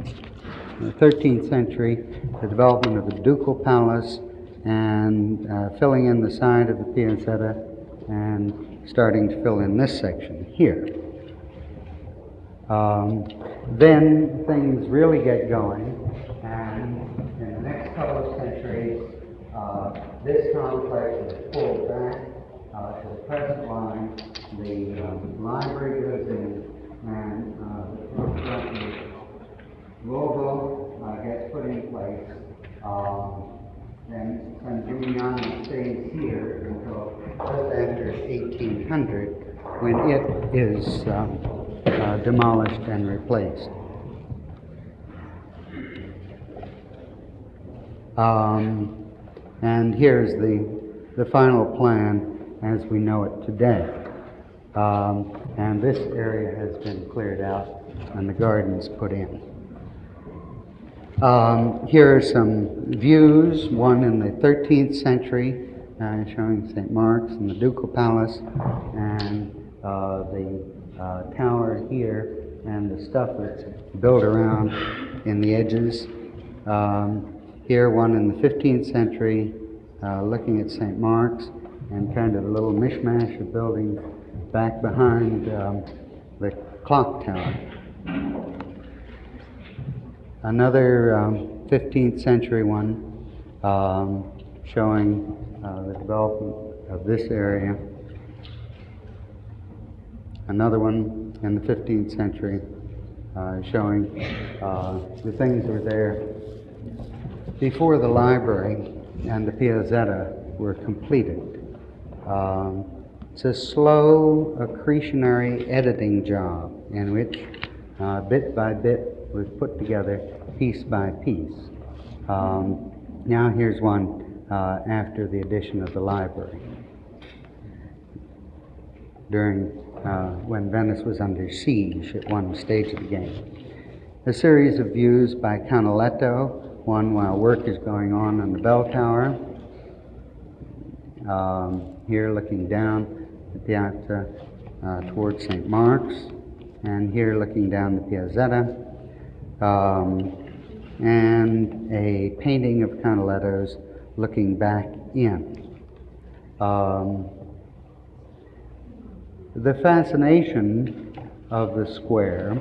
the 13th century, the development of the ducal palace, and filling in the side of the piazzetta, and starting to fill in this section here. Then things really get going, and in the next couple of centuries, this complex is pulled back to the present line. The library goes in, and the logo gets put in place. And San Gimignano stays here until just after 1800, when it is demolished and replaced. And here's the final plan as we know it today. And this area has been cleared out and the gardens put in. Here are some views, one in the 13th century showing St. Mark's and the Ducal Palace, and the tower here, and the stuff that's built around in the edges. Here one in the 15th century looking at St. Mark's, and kind of a little mishmash of buildings back behind the clock tower. Another 15th century one showing the development of this area. Another one in the 15th century showing the things that were there before the library and the piazzetta were completed. It's a slow accretionary editing job in which bit by bit was put together piece by piece. Now here's one after the addition of the library. during when Venice was under siege at one stage of the game. A series of views by Canaletto, one while work is going on the bell tower. Here looking down the piazza towards St. Mark's, and here looking down the Piazzetta, and a painting of Canaletto's looking back in. The fascination of the square,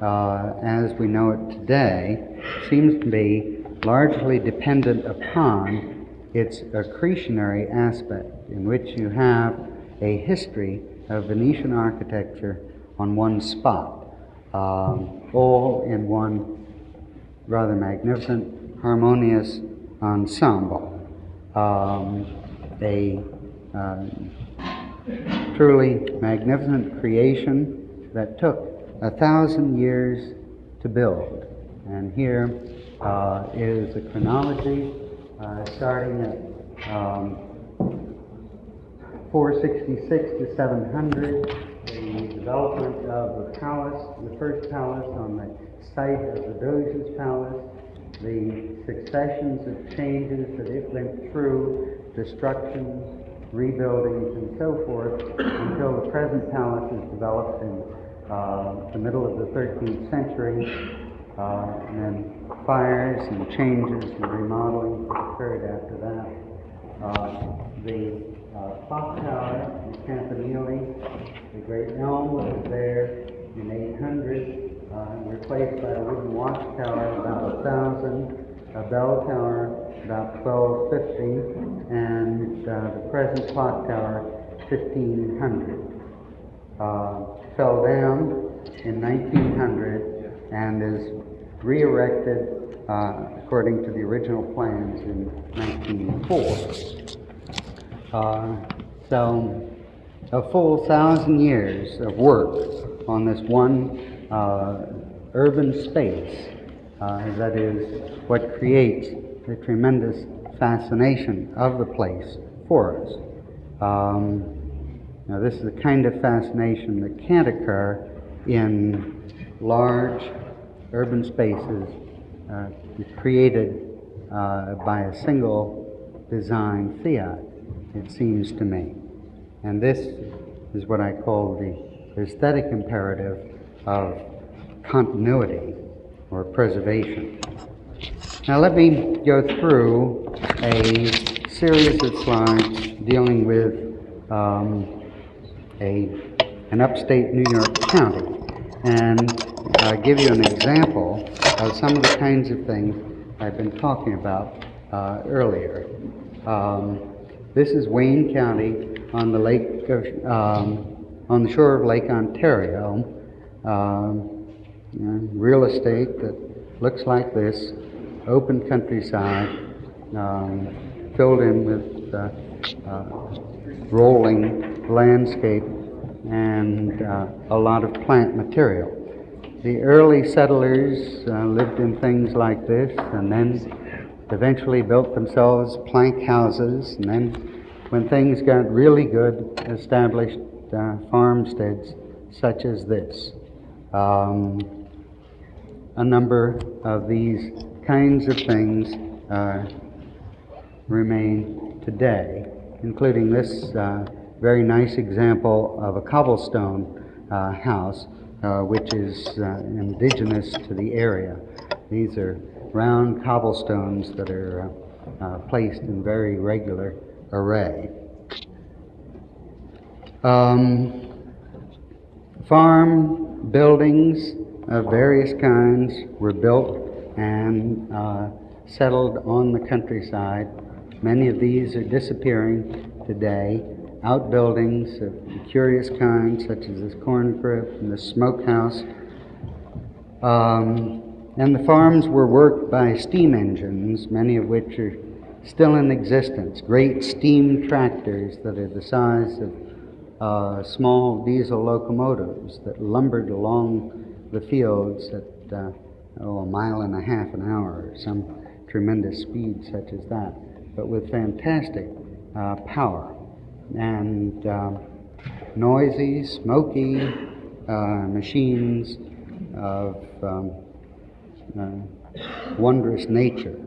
as we know it today, seems to be largely dependent upon its accretionary aspect, in which you have a history of Venetian architecture on one spot, all in one rather magnificent, harmonious ensemble. A truly magnificent creation that took 1,000 years to build. And here is a chronology starting at 466 to 700, the development of the palace, the first palace on the site of the Doge's palace, the successions of changes that it went through, destructions, rebuildings, and so forth, until the present palace is developed in the middle of the 13th century, and then fires and changes and remodeling occurred after that. The clock tower in Campanile, the great elm that was there in 800, replaced by a wooden watchtower about 1,000, a bell tower about 1,250, and the present clock tower 1,500. Fell down in 1900 and is re-erected according to the original plans in 1904. So a full 1,000 years of work on this one urban space that is what creates the tremendous fascination of the place for us. Now this is the kind of fascination that can't occur in large urban spaces created by a single design fiat, it seems to me. And this is what I call the aesthetic imperative of continuity or preservation. Now let me go through a series of slides dealing with an upstate New York county, and give you an example of some of the kinds of things I've been talking about earlier. This is Wayne County on the lake of, on the shore of Lake Ontario. Real estate that looks like this, open countryside, filled in with rolling landscape and a lot of plant material. The early settlers lived in things like this, and then eventually built themselves plank houses, and then when things got really good, established farmsteads such as this. A number of these kinds of things remain today, including this very nice example of a cobblestone house, which is indigenous to the area. These are round cobblestones that are placed in very regular array. Farm buildings of various kinds were built and settled on the countryside. Many of these are disappearing today. Outbuildings of curious kinds, such as this corn crib and this smokehouse. And the farms were worked by steam engines, many of which are still in existence. Great steam tractors that are the size of small diesel locomotives that lumbered along the fields at a mile and a half an hour, or some tremendous speed such as that, but with fantastic power. And noisy, smoky machines of wondrous nature.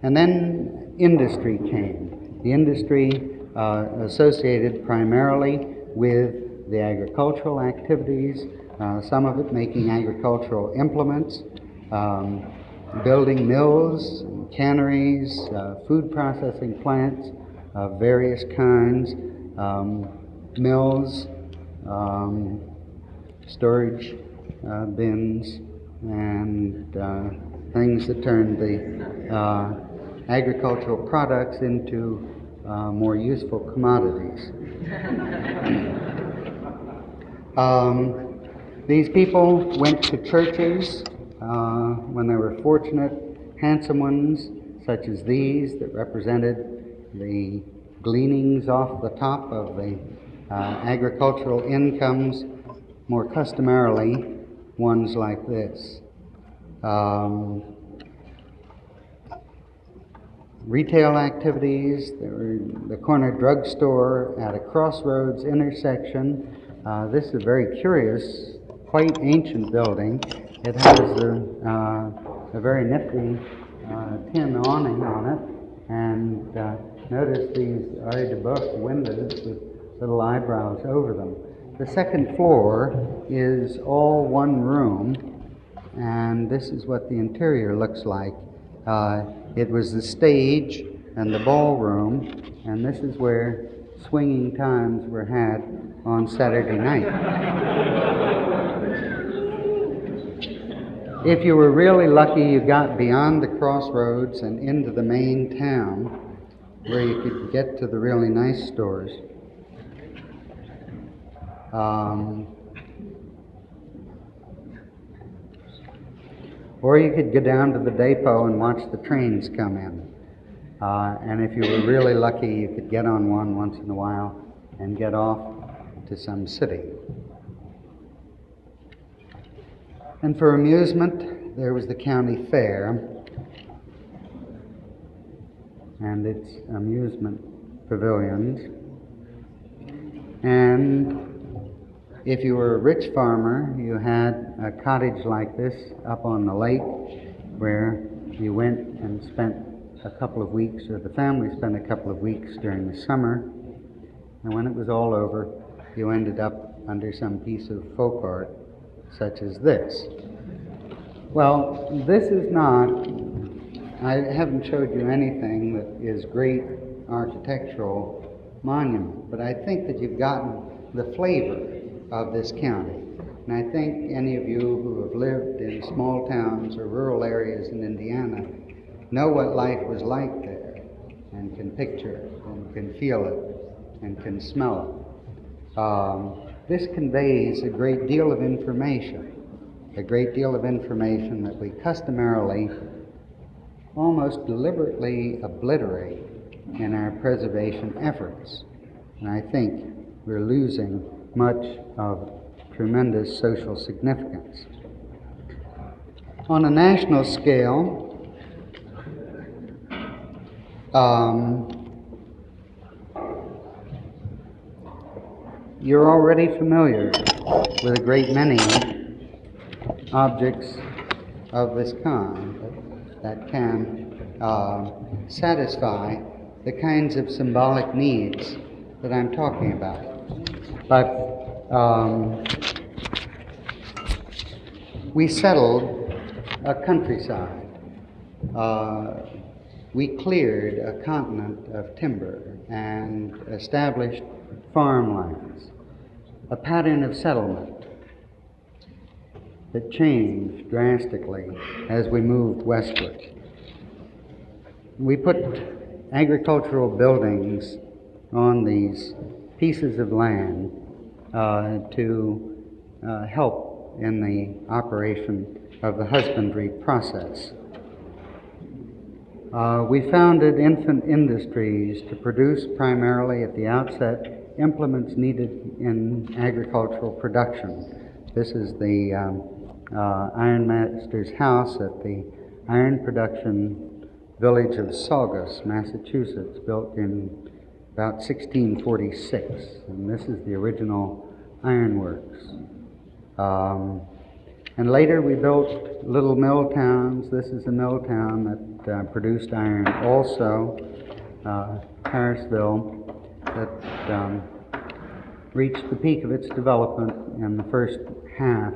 And then industry came. The industry associated primarily with the agricultural activities, some of it making agricultural implements, building mills, canneries, food processing plants of various kinds, mills, storage bins, and things that turned the agricultural products into more useful commodities. These people went to churches when they were fortunate, handsome ones, such as these that represented the gleanings off the top of the agricultural incomes, more customarily ones like this. Retail activities, there were the corner drugstore at a crossroads intersection. This is a very curious, quite ancient building. It has a very nifty tin awning on it, and notice these oeil de boeuf windows with little eyebrows over them. The second floor is all one room, and this is what the interior looks like. It was the stage and the ballroom, and this is where swinging times were had on Saturday night. If you were really lucky, you got beyond the crossroads and into the main town, where you could get to the really nice stores. Or you could go down to the depot and watch the trains come in. And if you were really lucky, you could get on one once in a while and get off to some city. And for amusement, there was the county fair and its amusement pavilions. And if you were a rich farmer, you had a cottage like this up on the lake where you went and spent a couple of weeks, or the family spent a couple of weeks during the summer. And when it was all over, you ended up under some piece of folk art such as this. Well, this is not, I haven't showed you anything that is great architectural monument, but I think that you've gotten the flavor of this county. And I think any of you who have lived in small towns or rural areas in Indiana know what life was like there, and can picture it, and can feel it, and can smell it. This conveys a great deal of information that we customarily, almost deliberately obliterate in our preservation efforts. And I think we're losing much of tremendous social significance. On a national scale, you're already familiar with a great many objects of this kind that can satisfy the kinds of symbolic needs that I'm talking about. But we settled a countryside. We cleared a continent of timber and established farmlands, a pattern of settlement that changed drastically as we moved westward. We put agricultural buildings on these pieces of land to help in the operation of the husbandry process. We founded infant industries to produce primarily at the outset implements needed in agricultural production. This is the ironmaster's house at the iron production village of Saugus, Massachusetts, built in about 1646, and this is the original ironworks. And later we built little mill towns. This is a mill town that produced iron also, Harrisville, that reached the peak of its development in the first half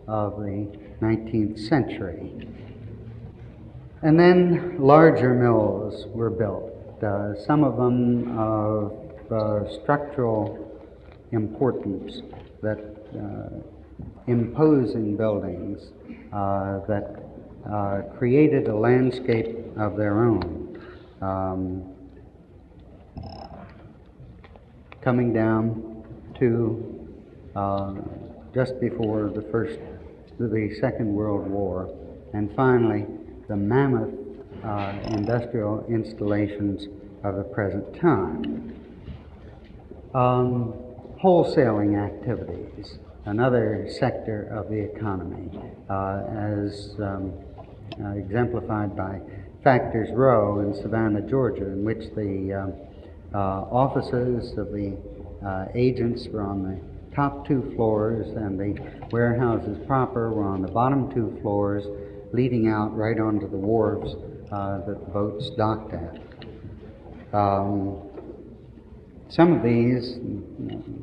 of the 19th century. And then larger mills were built, some of them of structural importance, that imposing buildings that created a landscape of their own, coming down to just before the Second World War, and finally the mammoth industrial installations of the present time. Wholesaling activities, another sector of the economy, as exemplified by Factors Row in Savannah, Georgia, in which the offices of the agents were on the top 2 floors and the warehouses proper were on the bottom 2 floors, leading out right onto the wharves that the boats docked at. Some of these,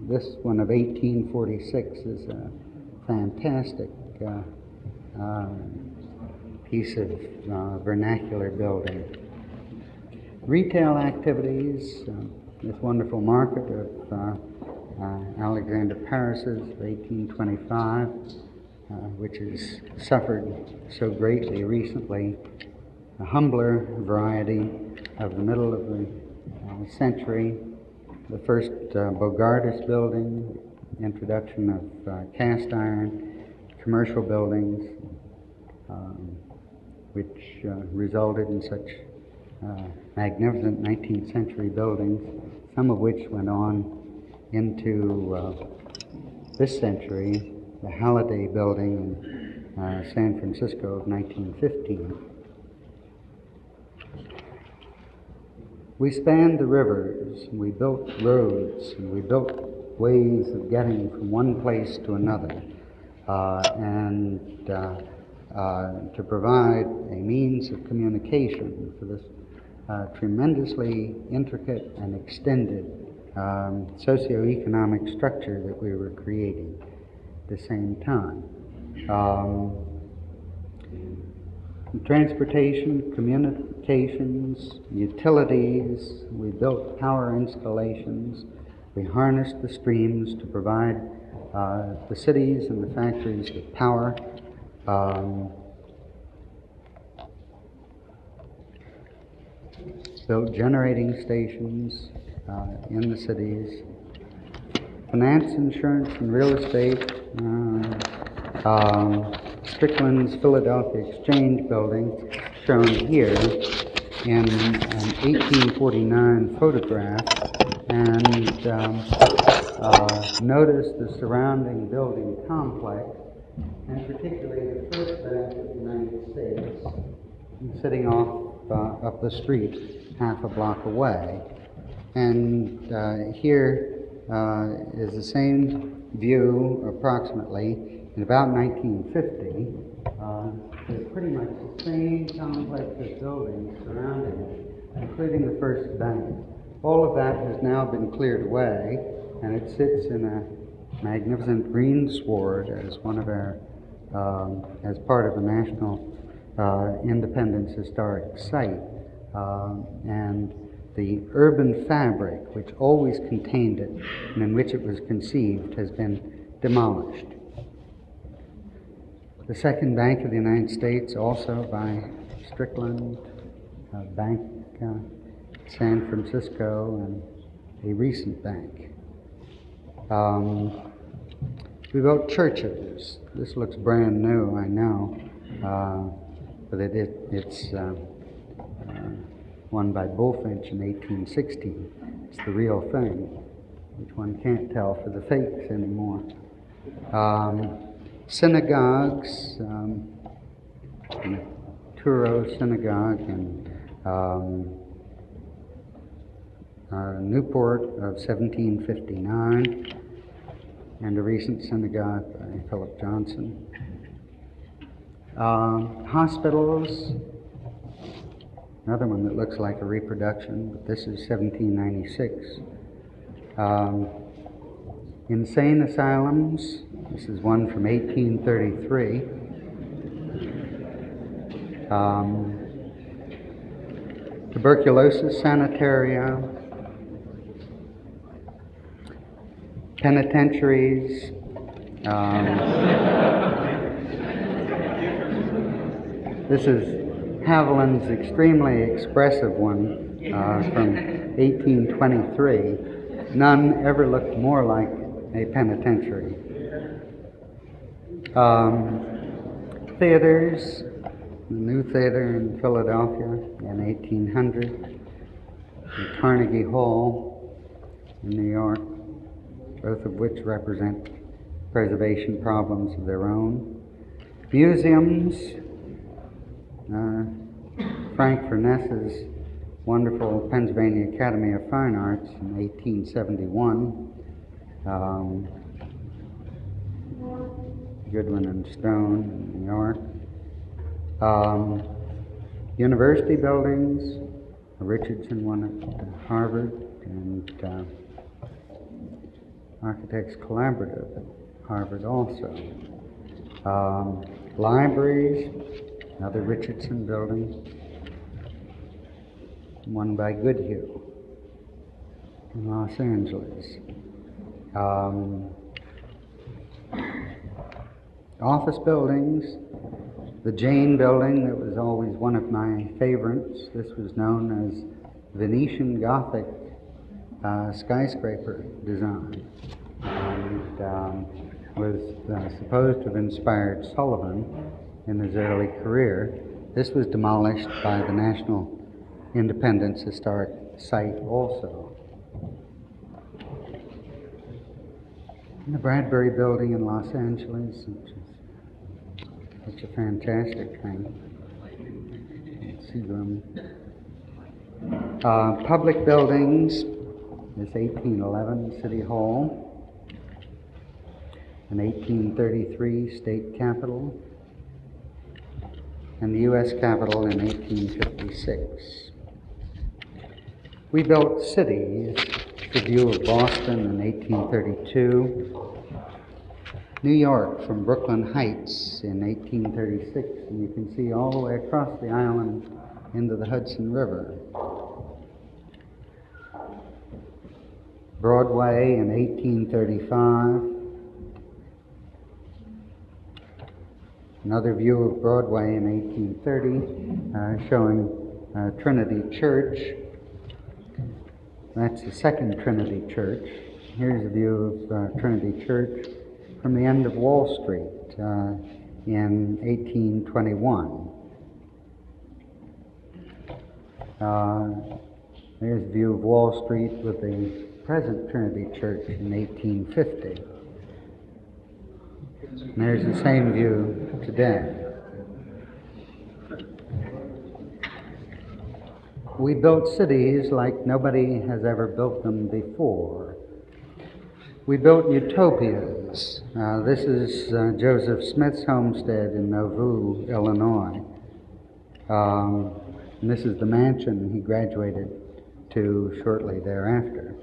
this one of 1846 is a fantastic piece of vernacular building. Retail activities, this wonderful market of Alexander Paris's of 1825, which has suffered so greatly recently, a humbler variety of the middle of the century. The first Bogardus building, introduction of cast iron, commercial buildings, which resulted in such magnificent 19th century buildings, some of which went on into this century, the Halliday building in San Francisco of 1915. We spanned the rivers, we built roads, and we built ways of getting from one place to another, and to provide a means of communication for this tremendously intricate and extended socioeconomic structure that we were creating at the same time. Transportation, communications, utilities, we built power installations, we harnessed the streams to provide the cities and the factories with power. Built generating stations in the cities, finance, insurance, and real estate. Strickland's Philadelphia Exchange building, shown here in an 1849 photograph, and notice the surrounding building complex, and particularly the First Bank of the United States, sitting off up the street half a block away. And here is the same view, approximately, in about 1950. There's pretty much the same complex of buildings surrounding it, including the First Bank. All of that has now been cleared away, and it sits in a magnificent greensward as one of our, as part of the National Independence Historic Site. And the urban fabric, which always contained it and in which it was conceived, has been demolished. The Second Bank of the United States, also by Strickland, Bank San Francisco, and a recent bank. We built churches. This looks brand new, I know, but it's one by Bulfinch in 1816. It's the real thing, which one can't tell for the fakes anymore. Synagogues, the Touro Synagogue, and Newport of 1759, and a recent synagogue by Philip Johnson. Hospitals, another one that looks like a reproduction, but this is 1796. Insane asylums, this is one from 1833. Tuberculosis sanitaria, penitentiaries, this is Haviland's extremely expressive one from 1823. None ever looked more like a penitentiary. Theaters, the New Theater in Philadelphia in 1800, and Carnegie Hall in New York, both of which represent preservation problems of their own. Museums, Frank Furness's wonderful Pennsylvania Academy of Fine Arts in 1871, Goodwin and Stone in New York. University buildings, a Richardson one at Harvard, and Architects Collaborative at Harvard also. Libraries, another Richardson building, one by Goodhue in Los Angeles. Office buildings, the Jane building that was always one of my favorites. This was known as Venetian Gothic skyscraper design, and was supposed to have inspired Sullivan in his early career. This was demolished by the National Independence Historic Site also. And the Bradbury Building in Los Angeles, which is such a fantastic thing. Seagram. Public buildings, this 1811 City Hall, an 1833 State Capitol, and the U.S. Capitol in 1856. We built cities, the view of Boston in 1832, New York from Brooklyn Heights in 1836, and you can see all the way across the island into the Hudson River. Broadway in 1835. Another view of Broadway in 1830, showing Trinity Church. That's the second Trinity Church. Here's a view of Trinity Church from the end of Wall Street in 1821. There's a view of Wall Street with the present Trinity Church in 1850. And there's the same view today. We built cities like nobody has ever built them before. We built utopias. This is Joseph Smith's homestead in Nauvoo, Illinois. And this is the mansion he graduated to shortly thereafter.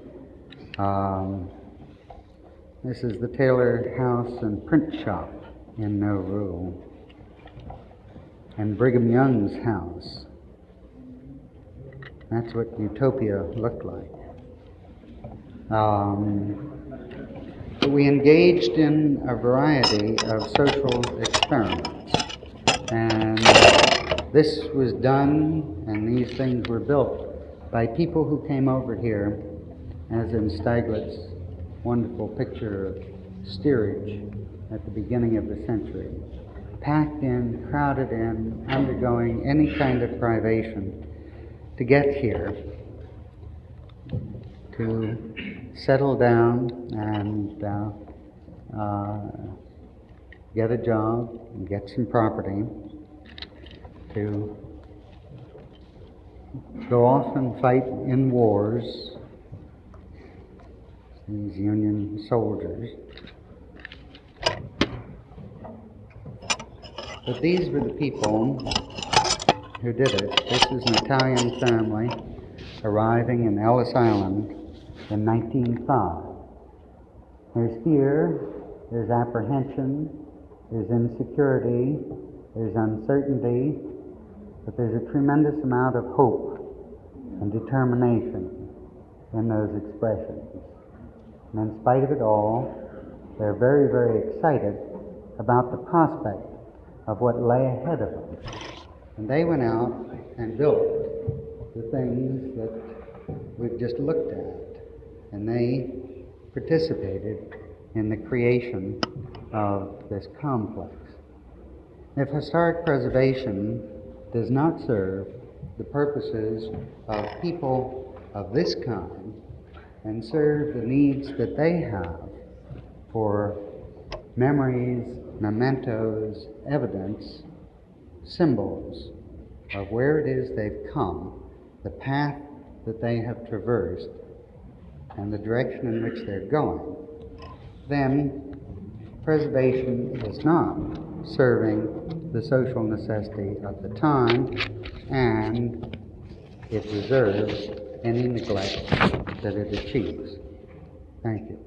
This is the Taylor House and Print Shop in Nauvoo, and Brigham Young's house. That's what utopia looked like. We engaged in a variety of social experiments, and this was done, and these things were built by people who came over here, as in Steiglitz's wonderful picture of steerage at the beginning of the century. Packed in, crowded in, undergoing any kind of privation to get here, to settle down and get a job and get some property, to go off and fight in wars these Union soldiers. But these were the people who did it. This is an Italian family arriving in Ellis Island in 1905. There's fear, there's apprehension, there's insecurity, there's uncertainty, but there's a tremendous amount of hope and determination in those expressions. And in spite of it all, they're very, very excited about the prospect of what lay ahead of them. And they went out and built the things that we've just looked at. And they participated in the creation of this complex. If historic preservation does not serve the purposes of people of this kind and serve the needs that they have for memories, mementos, evidence, symbols of where it is they've come, the path that they have traversed, and the direction in which they're going, then preservation is not serving the social necessity of the time, and it deserves any neglect that it achieves. Thank you.